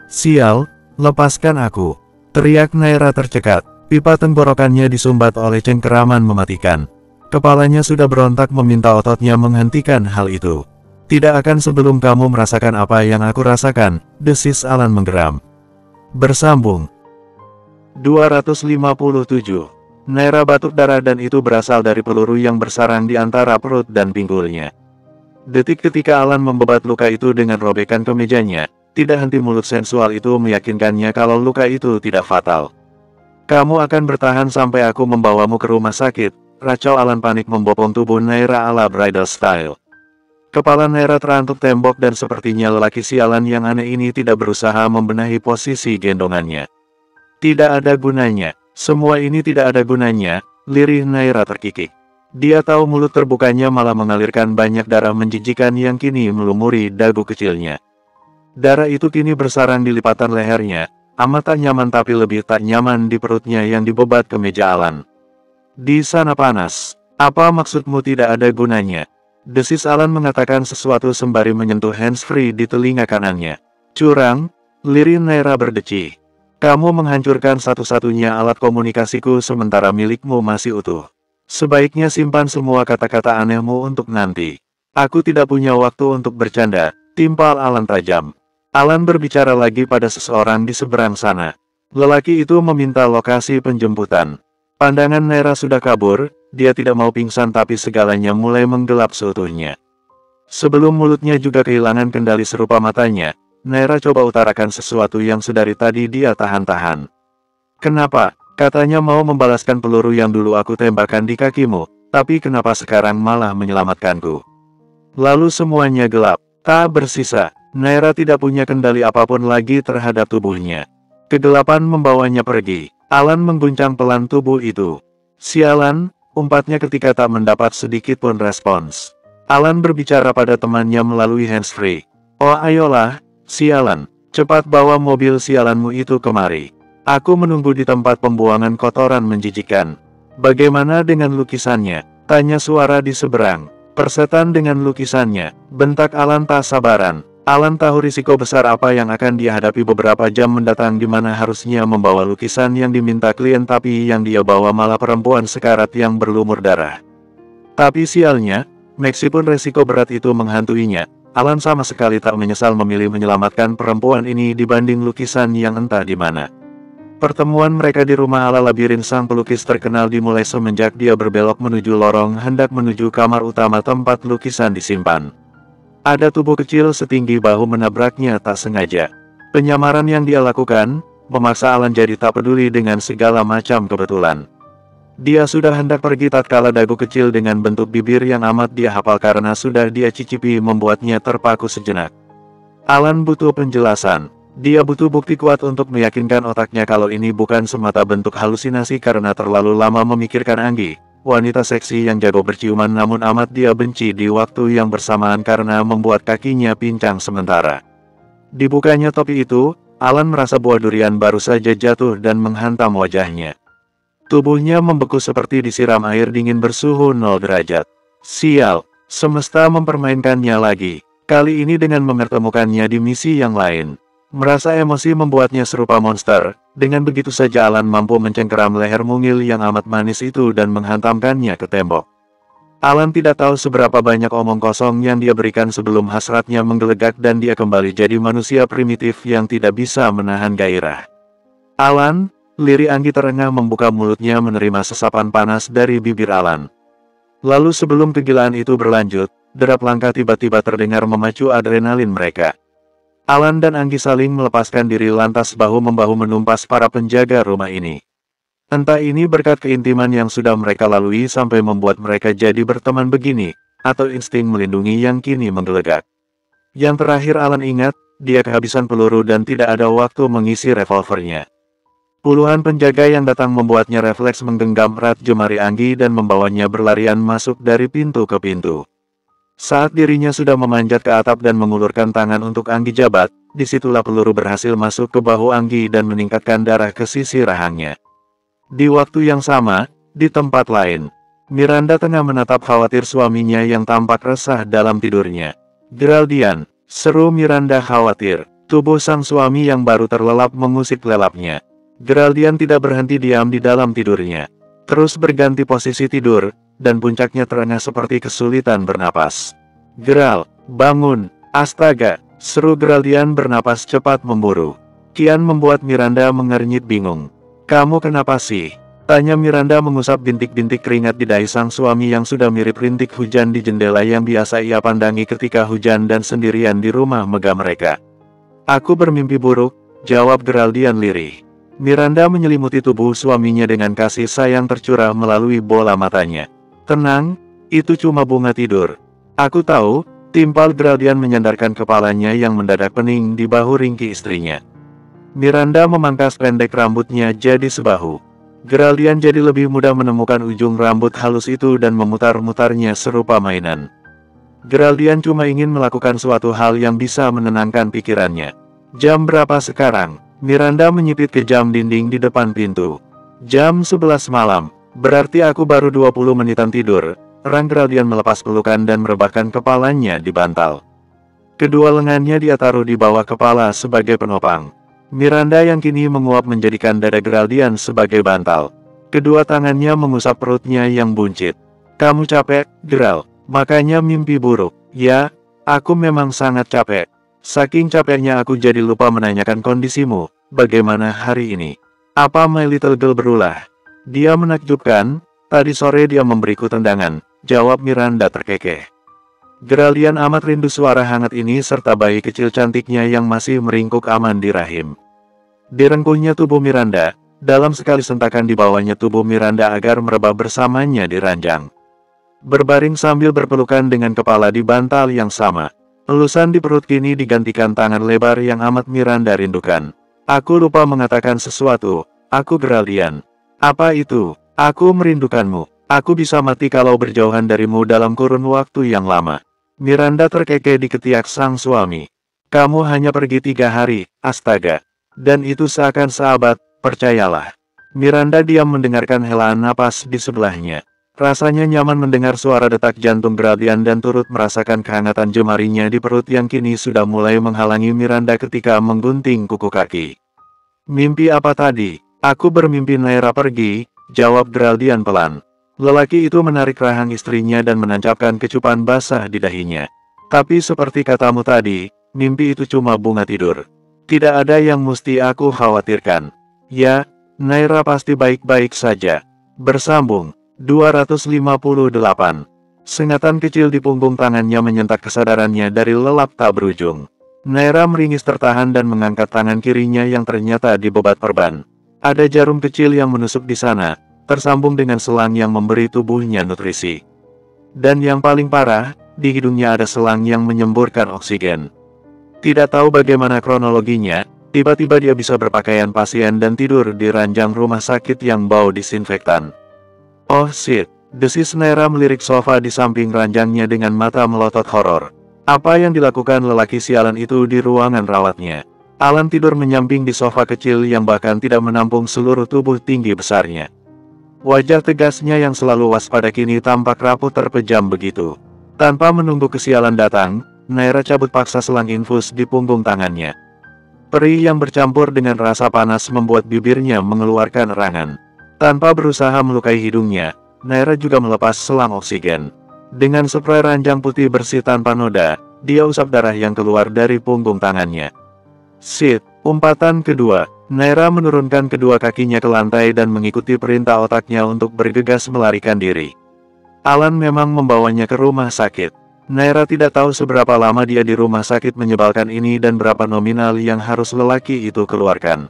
sial, lepaskan aku. Teriak Naira tercekat, pipa tenggorokannya disumbat oleh cengkeraman mematikan. Kepalanya sudah berontak meminta ototnya menghentikan hal itu. Tidak akan sebelum kamu merasakan apa yang aku rasakan, desis Alan menggeram. Bersambung. 257. Naira batuk darah dan itu berasal dari peluru yang bersarang di antara perut dan pinggulnya. Detik ketika Alan membebat luka itu dengan robekan kemejanya, tidak henti mulut sensual itu meyakinkannya kalau luka itu tidak fatal. Kamu akan bertahan sampai aku membawamu ke rumah sakit, racau Alan panik membopong tubuh Naira ala bridal style. Kepala Naira terantuk tembok dan sepertinya lelaki sialan yang aneh ini tidak berusaha membenahi posisi gendongannya. Tidak ada gunanya, semua ini tidak ada gunanya, lirih Naira terkikik. Dia tahu mulut terbukanya malah mengalirkan banyak darah menjijikan yang kini melumuri dagu kecilnya. Darah itu kini bersarang di lipatan lehernya, amat tak nyaman tapi lebih tak nyaman di perutnya yang dibebat ke meja Alan. Di sana panas. Apa maksudmu tidak ada gunanya? Desis Alan mengatakan sesuatu sembari menyentuh handsfree di telinga kanannya. Curang, lirih Naira berdecih. Kamu menghancurkan satu-satunya alat komunikasiku sementara milikmu masih utuh. Sebaiknya simpan semua kata-kata anehmu untuk nanti. Aku tidak punya waktu untuk bercanda, timpal Alan tajam. Alan berbicara lagi pada seseorang di seberang sana. Lelaki itu meminta lokasi penjemputan. Pandangan Naira sudah kabur, dia tidak mau pingsan tapi segalanya mulai menggelap seutuhnya. Sebelum mulutnya juga kehilangan kendali serupa matanya, Naira coba utarakan sesuatu yang sedari tadi dia tahan-tahan. Kenapa? Katanya mau membalaskan peluru yang dulu aku tembakkan di kakimu, tapi kenapa sekarang malah menyelamatkanku? Lalu semuanya gelap, tak bersisa. Naira tidak punya kendali apapun lagi terhadap tubuhnya. Kegelapan membawanya pergi. Alan mengguncang pelan tubuh itu. Sialan, umpatnya ketika tak mendapat sedikit pun respons. Alan berbicara pada temannya melalui handsfree. Oh ayolah, sialan, cepat bawa mobil sialanmu itu kemari. Aku menunggu di tempat pembuangan kotoran menjijikan. Bagaimana dengan lukisannya? Tanya suara di seberang. Persetan dengan lukisannya, bentak Alan tak sabaran. Alan tahu risiko besar apa yang akan dia hadapi beberapa jam mendatang di mana harusnya membawa lukisan yang diminta klien tapi yang dia bawa malah perempuan sekarat yang berlumur darah. Tapi sialnya, meskipun resiko berat itu menghantuinya, Alan sama sekali tak menyesal memilih menyelamatkan perempuan ini dibanding lukisan yang entah di mana. Pertemuan mereka di rumah ala labirin sang pelukis terkenal dimulai semenjak dia berbelok menuju lorong hendak menuju kamar utama tempat lukisan disimpan. Ada tubuh kecil setinggi bahu menabraknya tak sengaja. Penyamaran yang dia lakukan, memaksa Alan jadi tak peduli dengan segala macam kebetulan. Dia sudah hendak pergi tatkala dagu kecil dengan bentuk bibir yang amat dia hafal karena sudah dia cicipi membuatnya terpaku sejenak. Alan butuh penjelasan. Dia butuh bukti kuat untuk meyakinkan otaknya kalau ini bukan semata bentuk halusinasi karena terlalu lama memikirkan Anggi, wanita seksi yang jago berciuman namun amat dia benci di waktu yang bersamaan karena membuat kakinya pincang sementara. Dibukanya topi itu, Alan merasa buah durian baru saja jatuh dan menghantam wajahnya. Tubuhnya membeku seperti disiram air dingin bersuhu 0 derajat. Sial, semesta mempermainkannya lagi, kali ini dengan mempertemukannya di misi yang lain. Merasa emosi membuatnya serupa monster, dengan begitu saja Alan mampu mencengkeram leher mungil yang amat manis itu dan menghantamkannya ke tembok. Alan tidak tahu seberapa banyak omong kosong yang dia berikan sebelum hasratnya menggelegak dan dia kembali jadi manusia primitif yang tidak bisa menahan gairah. Alan, lirih Anggi terengah membuka mulutnya menerima sesapan panas dari bibir Alan. Lalu sebelum kegilaan itu berlanjut, derap langkah tiba-tiba terdengar memacu adrenalin mereka. Alan dan Anggi saling melepaskan diri lantas bahu-membahu menumpas para penjaga rumah ini. Entah ini berkat keintiman yang sudah mereka lalui sampai membuat mereka jadi berteman begini, atau insting melindungi yang kini menggelegak. Yang terakhir Alan ingat, dia kehabisan peluru dan tidak ada waktu mengisi revolvernya. Puluhan penjaga yang datang membuatnya refleks menggenggam erat jemari Anggi dan membawanya berlarian masuk dari pintu ke pintu. Saat dirinya sudah memanjat ke atap dan mengulurkan tangan untuk Anggi jabat, disitulah peluru berhasil masuk ke bahu Anggi dan meningkatkan darah ke sisi rahangnya. Di waktu yang sama, di tempat lain, Miranda tengah menatap khawatir suaminya yang tampak resah dalam tidurnya. "Geraldian," seru Miranda khawatir. Tubuh sang suami yang baru terlelap mengusik lelapnya. Geraldian tidak berhenti diam di dalam tidurnya. Terus berganti posisi tidur, dan puncaknya terengah seperti kesulitan bernapas. "Geral, bangun, astaga!" seru Geraldian bernapas cepat memburu. Kian membuat Miranda mengernyit bingung. "Kamu kenapa sih?" tanya Miranda mengusap bintik-bintik keringat di dahi sang suami yang sudah mirip rintik hujan di jendela yang biasa ia pandangi ketika hujan dan sendirian di rumah megah mereka. "Aku bermimpi buruk," jawab Geraldian lirih. Miranda menyelimuti tubuh suaminya dengan kasih sayang tercurah melalui bola matanya. "Tenang, itu cuma bunga tidur." "Aku tahu," timpal Geraldian menyandarkan kepalanya yang mendadak pening di bahu ringkih istrinya. Miranda memangkas pendek rambutnya jadi sebahu. Geraldian jadi lebih mudah menemukan ujung rambut halus itu dan memutar-mutarnya serupa mainan. Geraldian cuma ingin melakukan suatu hal yang bisa menenangkan pikirannya. "Jam berapa sekarang?" Miranda menyipit ke jam dinding di depan pintu. "Jam 11 malam. Berarti aku baru 20 menitan tidur." Rang Geraldian melepas pelukan dan merebahkan kepalanya di bantal. Kedua lengannya dia taruh di bawah kepala sebagai penopang. Miranda yang kini menguap menjadikan dada Geraldian sebagai bantal. Kedua tangannya mengusap perutnya yang buncit. "Kamu capek, Geral? Makanya mimpi buruk?" "Ya, aku memang sangat capek. Saking capeknya aku jadi lupa menanyakan kondisimu. Bagaimana hari ini? Apa my little girl berulah?" "Dia menakjubkan, tadi sore dia memberiku tendangan," jawab Miranda terkekeh. Geraldian amat rindu suara hangat ini serta bayi kecil cantiknya yang masih meringkuk aman di rahim. Direngkuhnya tubuh Miranda, dalam sekali sentakan dibawanya tubuh Miranda agar merebah bersamanya di ranjang. Berbaring sambil berpelukan dengan kepala di bantal yang sama. Elusan di perut kini digantikan tangan lebar yang amat Miranda rindukan. "Aku lupa mengatakan sesuatu, aku Geraldian." "Apa itu?" "Aku merindukanmu. Aku bisa mati kalau berjauhan darimu dalam kurun waktu yang lama." Miranda terkekeh di ketiak sang suami. "Kamu hanya pergi 3 hari, astaga. Dan itu seakan sahabat, percayalah." Miranda diam mendengarkan helaan napas di sebelahnya. Rasanya nyaman mendengar suara detak jantung Geraldian dan turut merasakan kehangatan jemarinya di perut yang kini sudah mulai menghalangi Miranda ketika menggunting kuku kaki. "Mimpi apa tadi?" "Aku bermimpi Naira pergi," jawab Geraldian pelan. Lelaki itu menarik rahang istrinya dan menancapkan kecupan basah di dahinya. "Tapi seperti katamu tadi, mimpi itu cuma bunga tidur. Tidak ada yang mesti aku khawatirkan." "Ya, Naira pasti baik-baik saja." Bersambung 258. Sengatan kecil di punggung tangannya menyentak kesadarannya dari lelap tak berujung. Naira meringis tertahan dan mengangkat tangan kirinya yang ternyata dibebat perban. Ada jarum kecil yang menusuk di sana, tersambung dengan selang yang memberi tubuhnya nutrisi. Dan yang paling parah, di hidungnya ada selang yang menyemburkan oksigen. Tidak tahu bagaimana kronologinya, tiba-tiba dia bisa berpakaian pasien dan tidur di ranjang rumah sakit yang bau disinfektan. Oh shit, desis Naira melirik sofa di samping ranjangnya dengan mata melotot horor. Apa yang dilakukan lelaki sialan itu di ruangan rawatnya? Alan tidur menyamping di sofa kecil yang bahkan tidak menampung seluruh tubuh tinggi besarnya. Wajah tegasnya yang selalu waspada kini tampak rapuh terpejam begitu. Tanpa menunggu kesialan datang, Naira cabut paksa selang infus di punggung tangannya. Perih yang bercampur dengan rasa panas membuat bibirnya mengeluarkan erangan. Tanpa berusaha melukai hidungnya, Naira juga melepas selang oksigen. Dengan spray ranjang putih bersih tanpa noda, dia usap darah yang keluar dari punggung tangannya. Sit, umpatan kedua, Naira menurunkan kedua kakinya ke lantai dan mengikuti perintah otaknya untuk bergegas melarikan diri. Alan memang membawanya ke rumah sakit. Naira tidak tahu seberapa lama dia di rumah sakit menyebalkan ini dan berapa nominal yang harus lelaki itu keluarkan.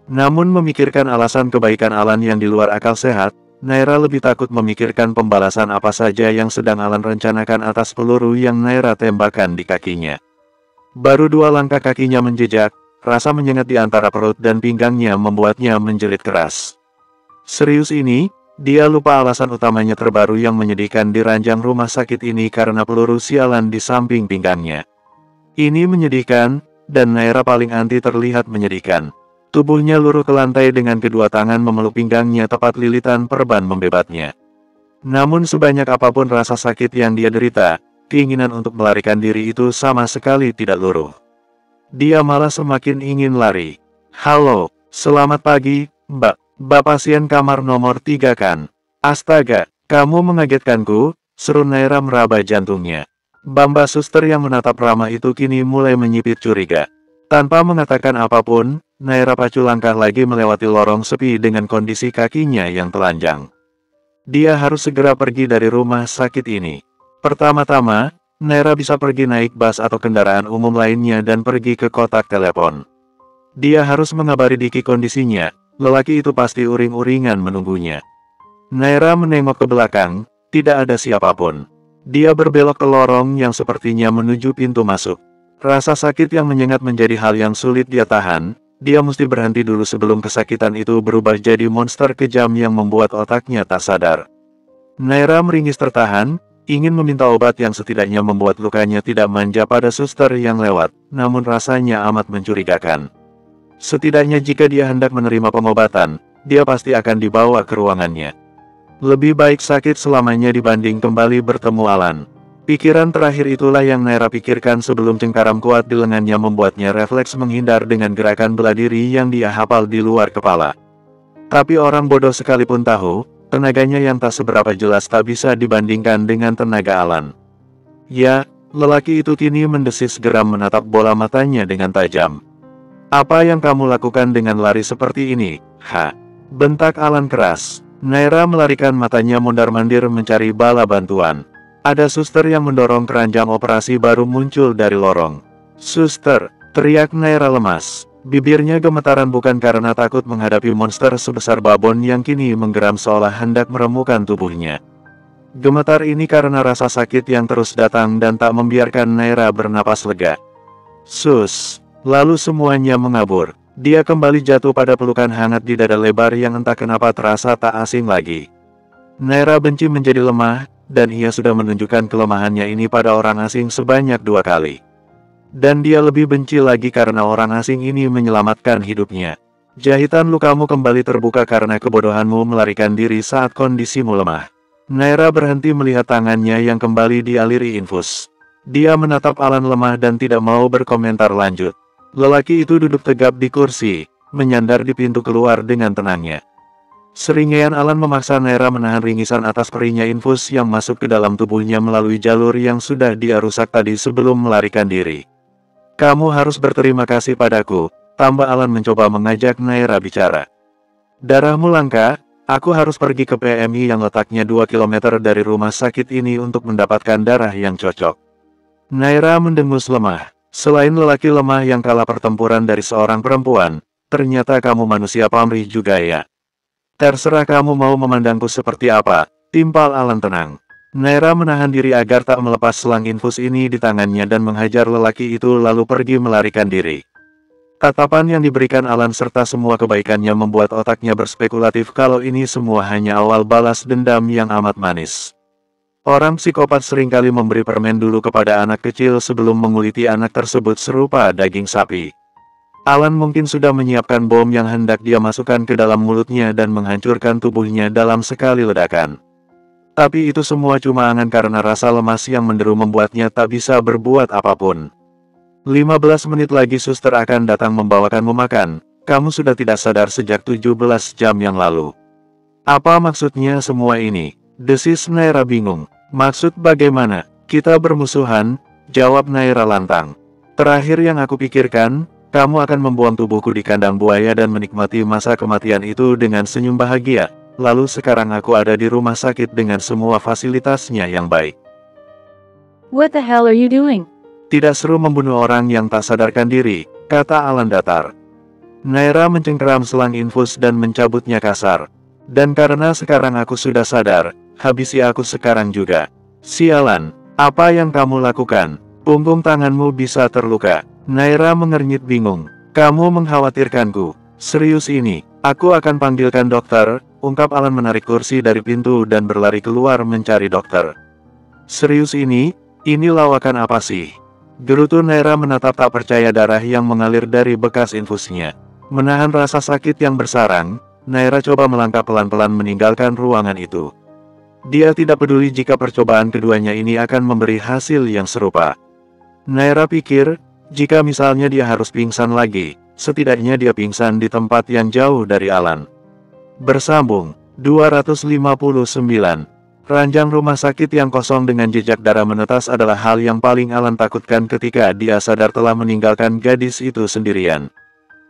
Namun memikirkan alasan kebaikan Alan yang di luar akal sehat, Naira lebih takut memikirkan pembalasan apa saja yang sedang Alan rencanakan atas peluru yang Naira tembakkan di kakinya. Baru 2 langkah kakinya menjejak, rasa menyengat di antara perut dan pinggangnya membuatnya menjerit keras. Serius ini? Dia lupa alasan utamanya terbaru yang menyedihkan di ranjang rumah sakit ini karena peluru sialan di samping pinggangnya. Ini menyedihkan, dan Naira paling anti terlihat menyedihkan. Tubuhnya luruh ke lantai dengan kedua tangan memeluk pinggangnya tepat lilitan perban membebatnya. Namun sebanyak apapun rasa sakit yang dia derita, keinginan untuk melarikan diri itu sama sekali tidak luruh. Dia malah semakin ingin lari. Halo, selamat pagi, Mbak. Mbak pasien kamar nomor 3 kan? Astaga, kamu mengagetkanku, seru Naira meraba jantungnya. Mbak suster yang menatap ramah itu kini mulai menyipit curiga. Tanpa mengatakan apapun, Naira pacu langkah lagi melewati lorong sepi dengan kondisi kakinya yang telanjang. Dia harus segera pergi dari rumah sakit ini. Pertama-tama, Naira bisa pergi naik bus atau kendaraan umum lainnya dan pergi ke kotak telepon. Dia harus mengabari Diki kondisinya. Lelaki itu pasti uring-uringan menunggunya. Naira menengok ke belakang, tidak ada siapapun. Dia berbelok ke lorong yang sepertinya menuju pintu masuk. Rasa sakit yang menyengat menjadi hal yang sulit dia tahan. Dia mesti berhenti dulu sebelum kesakitan itu berubah jadi monster kejam yang membuat otaknya tak sadar. Naira meringis tertahan, ingin meminta obat yang setidaknya membuat lukanya tidak manja pada suster yang lewat, namun rasanya amat mencurigakan. Setidaknya jika dia hendak menerima pengobatan, dia pasti akan dibawa ke ruangannya. Lebih baik sakit selamanya dibanding kembali bertemu Alan. Pikiran terakhir itulah yang Naira pikirkan sebelum cengkaram kuat di lengannya membuatnya refleks menghindar dengan gerakan bela diri yang dia hafal di luar kepala. Tapi orang bodoh sekalipun tahu, tenaganya yang tak seberapa jelas tak bisa dibandingkan dengan tenaga Alan. Ya, lelaki itu kini mendesis geram menatap bola matanya dengan tajam. Apa yang kamu lakukan dengan lari seperti ini? Ha! Bentak Alan keras. Naira melarikan matanya mondar-mandir mencari bala bantuan. Ada suster yang mendorong keranjang operasi baru muncul dari lorong. Suster! Teriak Naira lemas. Bibirnya gemetaran bukan karena takut menghadapi monster sebesar babon yang kini menggeram seolah hendak meremukkan tubuhnya. Gemetar ini karena rasa sakit yang terus datang dan tak membiarkan Naira bernapas lega. Sus! Lalu semuanya mengabur. Dia kembali jatuh pada pelukan hangat di dada lebar yang entah kenapa terasa tak asing lagi. Naira benci menjadi lemah, dan ia sudah menunjukkan kelemahannya ini pada orang asing sebanyak 2 kali. Dan dia lebih benci lagi karena orang asing ini menyelamatkan hidupnya. Jahitan lukamu kembali terbuka karena kebodohanmu melarikan diri saat kondisimu lemah. Naira berhenti melihat tangannya yang kembali dialiri infus. Dia menatap Alan lemah dan tidak mau berkomentar lanjut. Lelaki itu duduk tegap di kursi, menyandar di pintu keluar dengan tenangnya. Seringaian Alan memaksa Naira menahan ringisan atas perihnya infus yang masuk ke dalam tubuhnya melalui jalur yang sudah dia rusak tadi sebelum melarikan diri. Kamu harus berterima kasih padaku, tambah Alan mencoba mengajak Naira bicara. Darahmu langka, aku harus pergi ke PMI yang letaknya 2 km dari rumah sakit ini untuk mendapatkan darah yang cocok. Naira mendengus lemah. Selain lelaki lemah yang kalah pertempuran dari seorang perempuan, ternyata kamu manusia pamrih juga ya. Terserah kamu mau memandangku seperti apa, timpal Alan tenang. Naira menahan diri agar tak melepas selang infus ini di tangannya dan menghajar lelaki itu lalu pergi melarikan diri. Tatapan yang diberikan Alan serta semua kebaikannya membuat otaknya berspekulatif kalau ini semua hanya awal balas dendam yang amat manis. Orang psikopat seringkali memberi permen dulu kepada anak kecil sebelum menguliti anak tersebut serupa daging sapi. Alan mungkin sudah menyiapkan bom yang hendak dia masukkan ke dalam mulutnya dan menghancurkan tubuhnya dalam sekali ledakan. Tapi itu semua cuma angan karena rasa lemas yang menderu membuatnya tak bisa berbuat apapun. 15 menit lagi suster akan datang membawakanmu makan, kamu sudah tidak sadar sejak 17 jam yang lalu. Apa maksudnya semua ini? Desis Naira bingung. Maksud bagaimana? Kita bermusuhan, jawab Naira lantang. Terakhir yang aku pikirkan, kamu akan membuang tubuhku di kandang buaya dan menikmati masa kematian itu dengan senyum bahagia. Lalu sekarang aku ada di rumah sakit dengan semua fasilitasnya yang baik. What the hell are you doing? Tidak seru membunuh orang yang tak sadarkan diri, kata Alan datar. Naira mencengkeram selang infus dan mencabutnya kasar. Dan karena sekarang aku sudah sadar, habisi aku sekarang juga. Sialan, apa yang kamu lakukan? Punggung tanganmu bisa terluka. Naira mengernyit bingung. Kamu mengkhawatirkanku. Serius ini, aku akan panggilkan dokter, ungkap Alan menarik kursi dari pintu dan berlari keluar mencari dokter. Serius ini lawakan apa sih? Gerutu Naira menatap tak percaya darah yang mengalir dari bekas infusnya. Menahan rasa sakit yang bersarang, Naira coba melangkah pelan-pelan meninggalkan ruangan itu. Dia tidak peduli jika percobaan keduanya ini akan memberi hasil yang serupa. Naira pikir, jika misalnya dia harus pingsan lagi, setidaknya dia pingsan di tempat yang jauh dari Alan. Bersambung, 259. Ranjang rumah sakit yang kosong dengan jejak darah menetas adalah hal yang paling Alan takutkan ketika dia sadar telah meninggalkan gadis itu sendirian.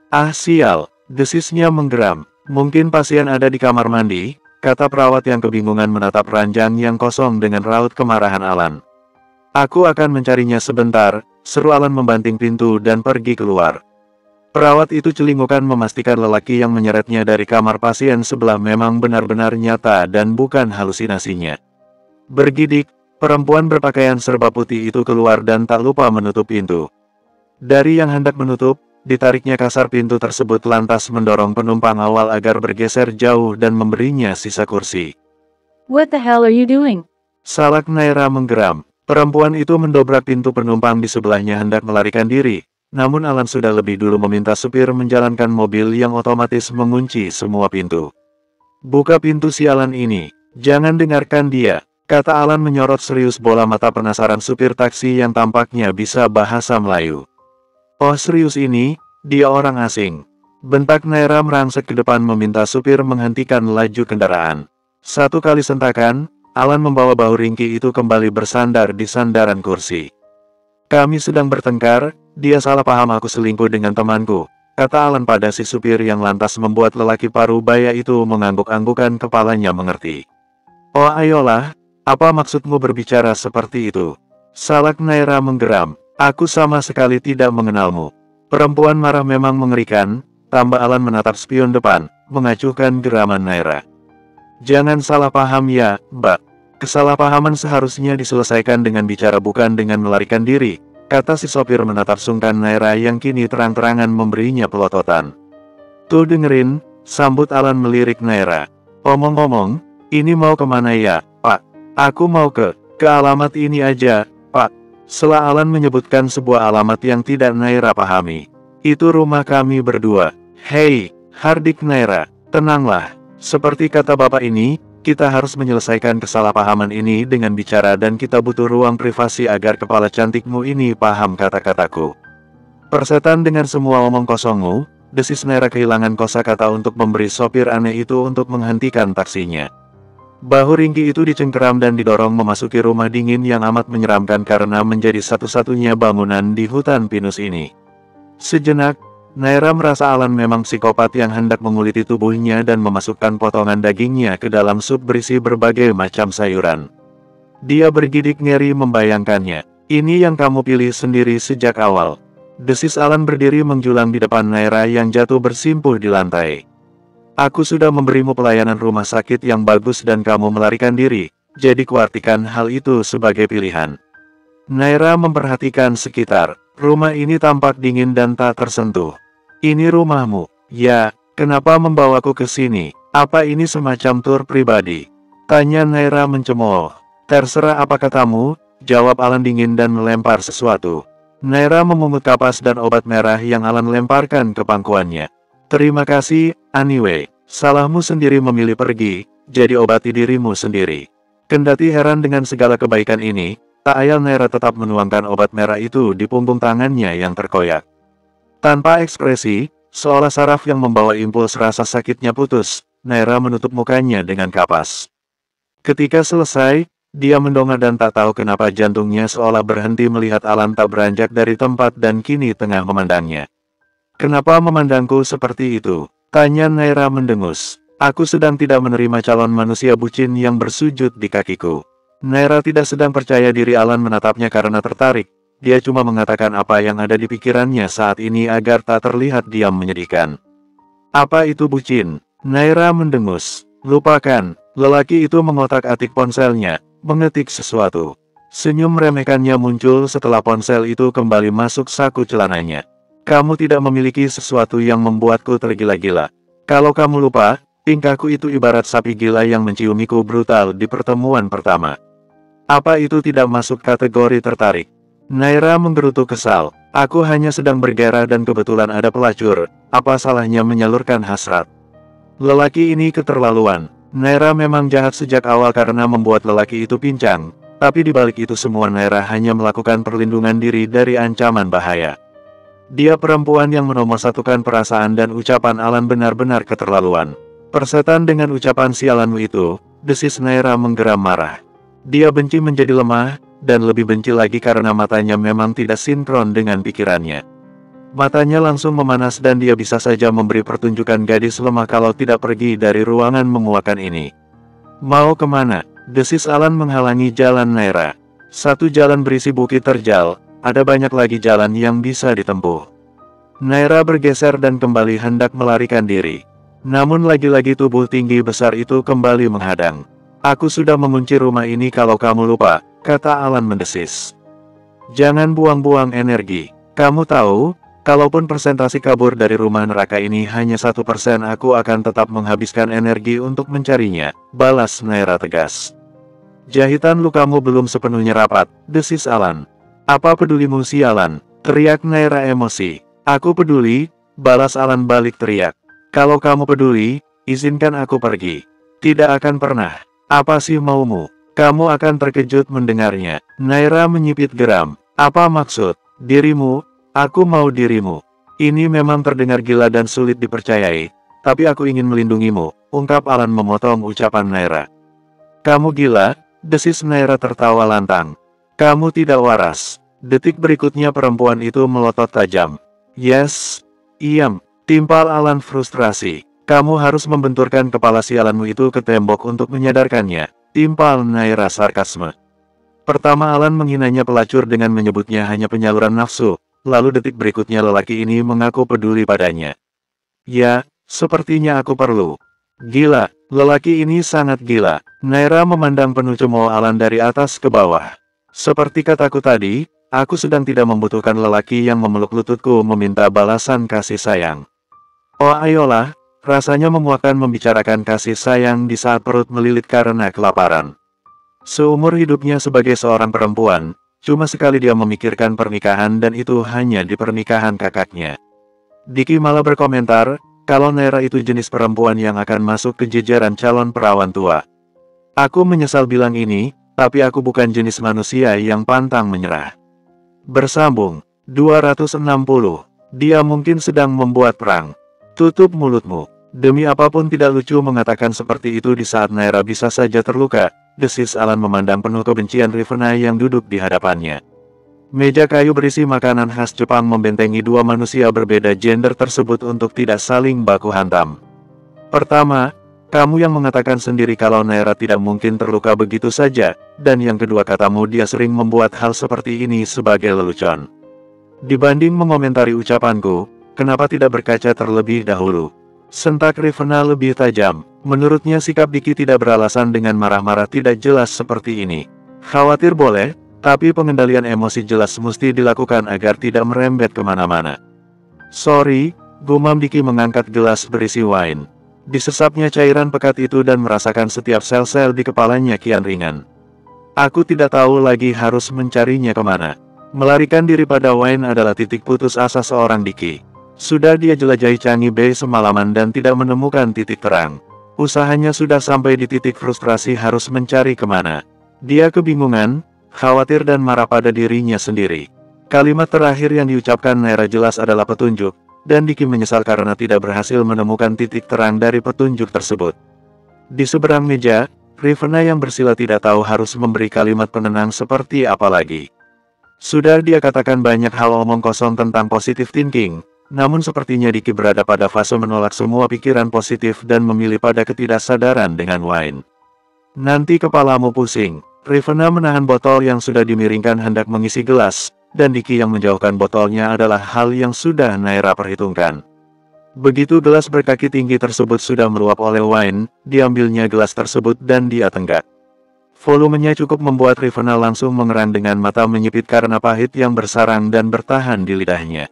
Ah sial, desisnya menggeram. Mungkin pasien ada di kamar mandi, kata perawat yang kebingungan menatap ranjang yang kosong dengan raut kemarahan Alan. Aku akan mencarinya sebentar, seru Alan membanting pintu dan pergi keluar. Perawat itu celingukan memastikan lelaki yang menyeretnya dari kamar pasien sebelah memang benar-benar nyata dan bukan halusinasinya. Bergidik, perempuan berpakaian serba putih itu keluar dan tak lupa menutup pintu. Dari yang hendak menutup, ditariknya kasar pintu tersebut lantas mendorong penumpang awal agar bergeser jauh dan memberinya sisa kursi. What the hell are you doing? Salak Naira menggeram. Perempuan itu mendobrak pintu penumpang di sebelahnya hendak melarikan diri. Namun Alan sudah lebih dulu meminta supir menjalankan mobil yang otomatis mengunci semua pintu. Buka pintu sialan ini, jangan dengarkan dia, kata Alan menyorot serius bola mata penasaran supir taksi yang tampaknya bisa bahasa Melayu. Oh serius ini, dia orang asing. Bentak Naira merangsek ke depan meminta supir menghentikan laju kendaraan. Satu kali sentakan, Alan membawa bahu ringkih itu kembali bersandar di sandaran kursi. Kami sedang bertengkar, dia salah paham aku selingkuh dengan temanku, kata Alan pada si supir yang lantas membuat lelaki paruh baya itu mengangguk-anggukan kepalanya mengerti. Oh ayolah, apa maksudmu berbicara seperti itu? Salak Naira menggeram, aku sama sekali tidak mengenalmu. Perempuan marah memang mengerikan, tambah Alan menatap spion depan, mengacuhkan geraman Naira. Jangan salah paham ya, Mbak. Kesalahpahaman seharusnya diselesaikan dengan bicara bukan dengan melarikan diri, kata si sopir menatap sungkan Naira yang kini terang-terangan memberinya pelototan. Tuh dengerin, sambut Alan melirik Naira. Omong-omong, ini mau kemana ya, Pak? Aku mau ke alamat ini aja, Pak. Setelah Alan menyebutkan sebuah alamat yang tidak Naira pahami. Itu rumah kami berdua. Hei, hardik Naira, tenanglah. Seperti kata bapak ini, kita harus menyelesaikan kesalahpahaman ini dengan bicara dan kita butuh ruang privasi agar kepala cantikmu ini paham kata-kataku. Persetan dengan semua omong kosongmu, desis Naira kehilangan kosakata untuk memberi sopir aneh itu untuk menghentikan taksinya. Bahu ringkih itu dicengkeram dan didorong memasuki rumah dingin yang amat menyeramkan karena menjadi satu-satunya bangunan di hutan pinus ini. Sejenak, Naira merasa Alan memang psikopat yang hendak menguliti tubuhnya dan memasukkan potongan dagingnya ke dalam sup berisi berbagai macam sayuran. Dia bergidik ngeri membayangkannya. Ini yang kamu pilih sendiri sejak awal. Desis Alan berdiri menjulang di depan Naira yang jatuh bersimpuh di lantai. Aku sudah memberimu pelayanan rumah sakit yang bagus dan kamu melarikan diri, jadi kuartikan hal itu sebagai pilihan. Naira memperhatikan sekitar. Rumah ini tampak dingin dan tak tersentuh. Ini rumahmu. Ya, kenapa membawaku ke sini? Apa ini semacam tur pribadi? Tanya Naira mencemooh. Terserah apa katamu, jawab Alan dingin dan melempar sesuatu. Naira memungut kapas dan obat merah yang Alan lemparkan ke pangkuannya. Terima kasih, anyway. Salahmu sendiri memilih pergi, jadi obati dirimu sendiri. Kendati heran dengan segala kebaikan ini, tak ayal Naira tetap menuangkan obat merah itu di punggung tangannya yang terkoyak. Tanpa ekspresi, seolah saraf yang membawa impuls rasa sakitnya putus, Naira menutup mukanya dengan kapas. Ketika selesai, dia mendongak dan tak tahu kenapa jantungnya seolah berhenti melihat Alan tak beranjak dari tempat dan kini tengah memandangnya. Kenapa memandangku seperti itu? Tanya Naira mendengus. Aku sedang tidak menerima calon manusia bucin yang bersujud di kakiku. Naira tidak sedang percaya diri Alan menatapnya karena tertarik. Dia cuma mengatakan apa yang ada di pikirannya saat ini agar tak terlihat diam menyedihkan. Apa itu bucin? Naira mendengus. Lupakan. Lelaki itu mengotak-atik ponselnya, mengetik sesuatu. Senyum meremehkannya muncul setelah ponsel itu kembali masuk saku celananya. Kamu tidak memiliki sesuatu yang membuatku tergila-gila. Kalau kamu lupa, tingkahku itu ibarat sapi gila yang menciumiku brutal di pertemuan pertama. Apa itu tidak masuk kategori tertarik? Naira menggerutu kesal. Aku hanya sedang bergairah dan kebetulan ada pelacur. Apa salahnya menyalurkan hasrat? Lelaki ini keterlaluan. Naira memang jahat sejak awal karena membuat lelaki itu pincang. Tapi di balik itu semua Naira hanya melakukan perlindungan diri dari ancaman bahaya. Dia perempuan yang menomorsatukan perasaan dan ucapan Alan benar-benar keterlaluan. Persetan dengan ucapan sialanmu itu, desis Naira menggeram marah. Dia benci menjadi lemah, dan lebih benci lagi karena matanya memang tidak sinkron dengan pikirannya. Matanya langsung memanas dan dia bisa saja memberi pertunjukan gadis lemah kalau tidak pergi dari ruangan menguakan ini. Mau kemana? Desis Alan menghalangi jalan Naira. Satu jalan berisi bukit terjal, ada banyak lagi jalan yang bisa ditempuh. Naira bergeser dan kembali hendak melarikan diri. Namun lagi-lagi tubuh tinggi besar itu kembali menghadang. Aku sudah mengunci rumah ini kalau kamu lupa, kata Alan mendesis. Jangan buang-buang energi. Kamu tahu, kalaupun persentase kabur dari rumah neraka ini hanya 1%, aku akan tetap menghabiskan energi untuk mencarinya, balas Naira tegas. Jahitan lukamu belum sepenuhnya rapat, desis Alan. Apa pedulimu sialan? Teriak Naira emosi. Aku peduli, balas Alan balik teriak. Kalau kamu peduli, izinkan aku pergi. Tidak akan pernah. Apa sih maumu? Kamu akan terkejut mendengarnya. Naira menyipit geram. Apa maksud? Dirimu? Aku mau dirimu. Ini memang terdengar gila dan sulit dipercayai, tapi aku ingin melindungimu, ungkap Alan memotong ucapan Naira. Kamu gila? Desis Naira tertawa lantang. Kamu tidak waras. Detik berikutnya perempuan itu melotot tajam. Yes, iam, timpal Alan frustrasi. Kamu harus membenturkan kepala sialanmu itu ke tembok untuk menyadarkannya, timpal Naira sarkasme. Pertama Alan menghinanya pelacur dengan menyebutnya hanya penyaluran nafsu, lalu detik berikutnya lelaki ini mengaku peduli padanya. Ya, sepertinya aku perlu. Gila, lelaki ini sangat gila. Naira memandang penuh cemooh Alan dari atas ke bawah. Seperti kataku tadi, aku sedang tidak membutuhkan lelaki yang memeluk lututku meminta balasan kasih sayang. Oh ayolah, rasanya memuakkan membicarakan kasih sayang di saat perut melilit karena kelaparan. Seumur hidupnya sebagai seorang perempuan, cuma sekali dia memikirkan pernikahan dan itu hanya di pernikahan kakaknya. Diki malah berkomentar, kalau Naira itu jenis perempuan yang akan masuk ke jajaran calon perawan tua. Aku menyesal bilang ini, tapi aku bukan jenis manusia yang pantang menyerah. Bersambung, 260. Dia mungkin sedang membuat perang. Tutup mulutmu. Demi apapun tidak lucu mengatakan seperti itu di saat Naira bisa saja terluka, desis Alan memandang penuh kebencian Rivena yang duduk di hadapannya. Meja kayu berisi makanan khas Jepang membentengi dua manusia berbeda gender tersebut untuk tidak saling baku hantam. Pertama, kamu yang mengatakan sendiri kalau Naira tidak mungkin terluka begitu saja, dan yang kedua katamu dia sering membuat hal seperti ini sebagai lelucon. Dibanding mengomentari ucapanku, kenapa tidak berkaca terlebih dahulu? Sentak Rivena lebih tajam. Menurutnya sikap Diki tidak beralasan dengan marah-marah tidak jelas seperti ini. Khawatir boleh, tapi pengendalian emosi jelas mesti dilakukan agar tidak merembet kemana-mana. Sorry, gumam Diki mengangkat gelas berisi wine. Disesapnya cairan pekat itu dan merasakan setiap sel-sel di kepalanya kian ringan. Aku tidak tahu lagi harus mencarinya kemana. Melarikan diri pada wine adalah titik putus asa seorang Diki. Sudah dia jelajahi Changi Bay semalaman dan tidak menemukan titik terang. Usahanya sudah sampai di titik frustrasi harus mencari kemana. Dia kebingungan, khawatir dan marah pada dirinya sendiri. Kalimat terakhir yang diucapkan Naira jelas adalah petunjuk, dan Diki menyesal karena tidak berhasil menemukan titik terang dari petunjuk tersebut. Di seberang meja, Rivena yang bersila tidak tahu harus memberi kalimat penenang seperti apa lagi. Sudah dia katakan banyak hal omong kosong tentang positive thinking, namun sepertinya Diki berada pada fase menolak semua pikiran positif dan memilih pada ketidaksadaran dengan wine. Nanti kepalamu pusing. Rivena menahan botol yang sudah dimiringkan hendak mengisi gelas, dan Diki yang menjauhkan botolnya adalah hal yang sudah Naira perhitungkan. Begitu gelas berkaki tinggi tersebut sudah meluap oleh wine, diambilnya gelas tersebut dan dia tenggak. Volumenya cukup membuat Rivena langsung mengerang dengan mata menyipit karena pahit yang bersarang dan bertahan di lidahnya.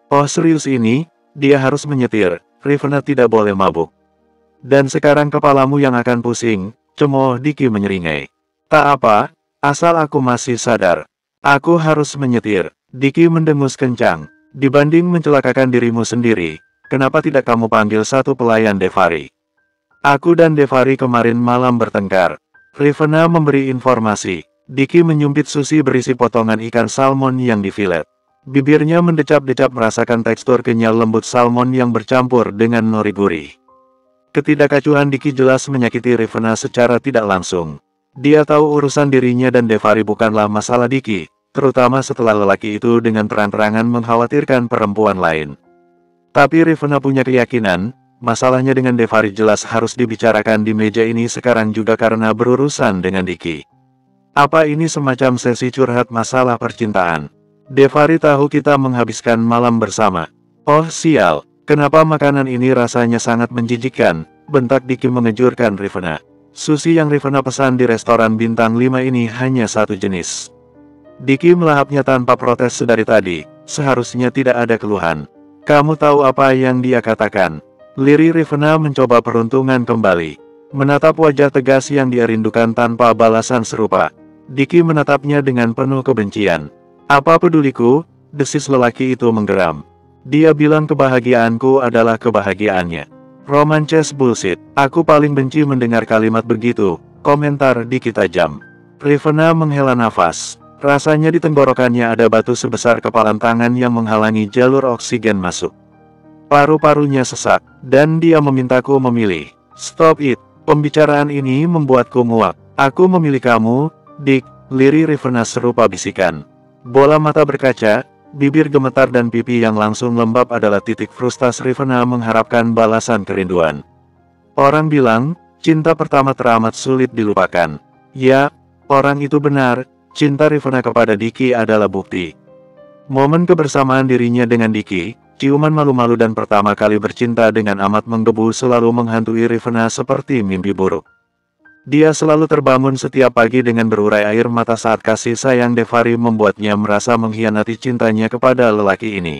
Oh serius ini, dia harus menyetir, Rivena tidak boleh mabuk. Dan sekarang kepalamu yang akan pusing, cemooh Diki menyeringai. Tak apa, asal aku masih sadar. Aku harus menyetir. Diki mendengus kencang. Dibanding mencelakakan dirimu sendiri, kenapa tidak kamu panggil satu pelayan Devari? Aku dan Devari kemarin malam bertengkar. Rivena memberi informasi. Diki menyumpit sushi berisi potongan ikan salmon yang difilet. Bibirnya mendecap-decap merasakan tekstur kenyal lembut salmon yang bercampur dengan nori gurih. Ketidakacuhan Diki jelas menyakiti Rivena secara tidak langsung. Dia tahu urusan dirinya dan Devari bukanlah masalah Diki, terutama setelah lelaki itu dengan terang-terangan mengkhawatirkan perempuan lain. Tapi Rivena punya keyakinan, masalahnya dengan Devari jelas harus dibicarakan di meja ini sekarang juga karena berurusan dengan Diki. Apa ini semacam sesi curhat masalah percintaan? Devari tahu kita menghabiskan malam bersama. Oh sial, kenapa makanan ini rasanya sangat menjijikkan, bentak Diki mengejutkan Rivena. Sushi yang Rivena pesan di restoran bintang 5 ini hanya satu jenis. Diki melahapnya tanpa protes sedari tadi, seharusnya tidak ada keluhan. Kamu tahu apa yang dia katakan? Liri Rivena mencoba peruntungan kembali. Menatap wajah tegas yang dia rindukan tanpa balasan serupa. Diki menatapnya dengan penuh kebencian. Apa peduliku, desis lelaki itu menggeram. Dia bilang kebahagiaanku adalah kebahagiaannya. Romances bullshit, aku paling benci mendengar kalimat begitu, komentar Diki tajam. Rivena menghela nafas. Rasanya di tenggorokannya ada batu sebesar kepalan tangan yang menghalangi jalur oksigen masuk. Paru-parunya sesak, dan dia memintaku memilih. Stop it, pembicaraan ini membuatku muak. Aku memilih kamu, Dik, liri Rivena serupa bisikan. Bola mata berkaca, bibir gemetar dan pipi yang langsung lembab adalah titik frustasi Rivena mengharapkan balasan kerinduan. Orang bilang, cinta pertama teramat sulit dilupakan. Ya, orang itu benar, cinta Rivena kepada Diki adalah bukti. Momen kebersamaan dirinya dengan Diki, ciuman malu-malu dan pertama kali bercinta dengan amat menggebu selalu menghantui Rivena seperti mimpi buruk. Dia selalu terbangun setiap pagi dengan berurai air mata saat kasih sayang Devari membuatnya merasa mengkhianati cintanya kepada lelaki ini.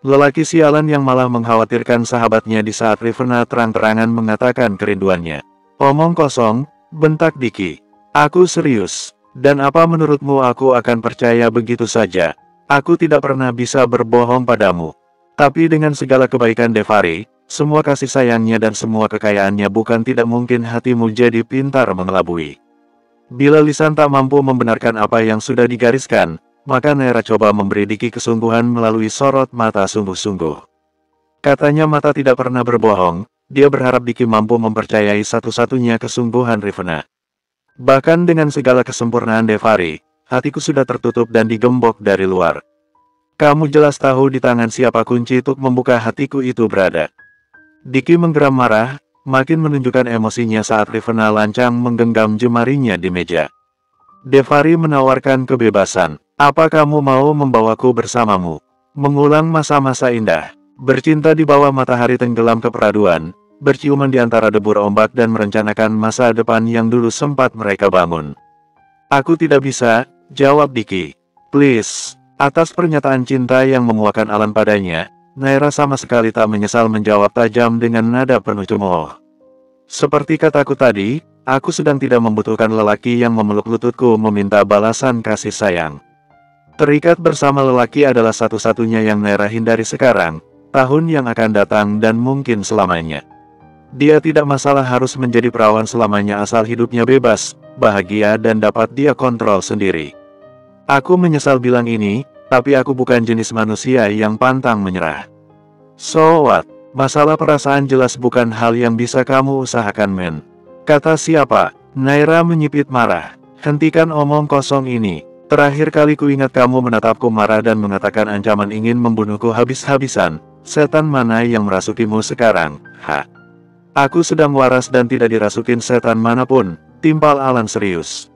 Lelaki sialan yang malah mengkhawatirkan sahabatnya di saat Rivena terang-terangan mengatakan kerinduannya. Omong kosong, bentak Diki. Aku serius. Dan apa menurutmu aku akan percaya begitu saja? Aku tidak pernah bisa berbohong padamu. Tapi dengan segala kebaikan Devari, semua kasih sayangnya dan semua kekayaannya bukan tidak mungkin hatimu jadi pintar mengelabui. Bila lisan tak mampu membenarkan apa yang sudah digariskan, maka Naira coba memberi Diki kesungguhan melalui sorot mata sungguh-sungguh. Katanya mata tidak pernah berbohong, dia berharap Diki mampu mempercayai satu-satunya kesungguhan Rivena. Bahkan dengan segala kesempurnaan Devari, hatiku sudah tertutup dan digembok dari luar. Kamu jelas tahu di tangan siapa kunci untuk membuka hatiku itu berada. Diki menggeram marah, makin menunjukkan emosinya saat Rivena lancang menggenggam jemarinya di meja. Devari menawarkan kebebasan. Apa kamu mau membawaku bersamamu? Mengulang masa-masa indah. Bercinta di bawah matahari tenggelam keperaduan, berciuman di antara debur ombak dan merencanakan masa depan yang dulu sempat mereka bangun. Aku tidak bisa, jawab Diki. Please. Atas pernyataan cinta yang memuakan Alan padanya, Naira sama sekali tak menyesal menjawab tajam dengan nada penuh cemooh. Seperti kataku tadi, aku sedang tidak membutuhkan lelaki yang memeluk lututku meminta balasan kasih sayang. Terikat bersama lelaki adalah satu-satunya yang Naira hindari sekarang, tahun yang akan datang dan mungkin selamanya. Dia tidak masalah harus menjadi perawan selamanya asal hidupnya bebas, bahagia dan dapat dia kontrol sendiri. Aku menyesal bilang ini, tapi aku bukan jenis manusia yang pantang menyerah. So what? Masalah perasaan jelas bukan hal yang bisa kamu usahakan, men. Kata siapa? Naira menyipit marah. Hentikan omong kosong ini. Terakhir kali ku ingat kamu menatapku marah dan mengatakan ancaman ingin membunuhku habis-habisan. Setan mana yang merasukimu sekarang? Aku sedang waras dan tidak dirasukin setan manapun, timpal Alan serius.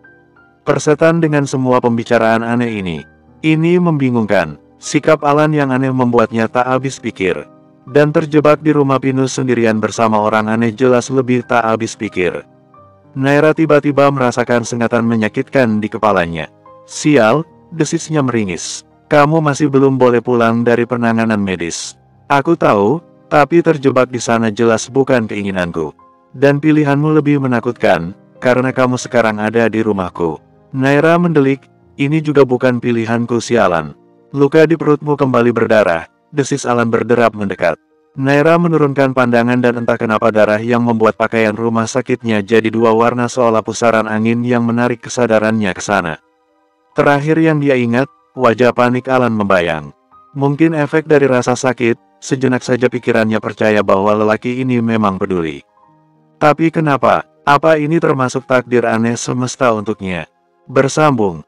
Persetan dengan semua pembicaraan aneh ini. Ini membingungkan. Sikap Alan yang aneh membuatnya tak habis pikir. Dan terjebak di rumah pinus sendirian bersama orang aneh jelas lebih tak habis pikir. Naira tiba-tiba merasakan sengatan menyakitkan di kepalanya. Sial, desisnya meringis. Kamu masih belum boleh pulang dari penanganan medis. Aku tahu, tapi terjebak di sana jelas bukan keinginanku. Dan pilihanmu lebih menakutkan, karena kamu sekarang ada di rumahku. Naira mendelik, ini juga bukan pilihanku sialan. Luka di perutmu kembali berdarah, desis Alan berderap mendekat. Naira menurunkan pandangan dan entah kenapa darah yang membuat pakaian rumah sakitnya jadi dua warna seolah pusaran angin yang menarik kesadarannya ke sana. Terakhir yang dia ingat, wajah panik Alan membayang. Mungkin efek dari rasa sakit, sejenak saja pikirannya percaya bahwa lelaki ini memang peduli. Tapi kenapa? Apa ini termasuk takdir aneh semesta untuknya? Bersambung.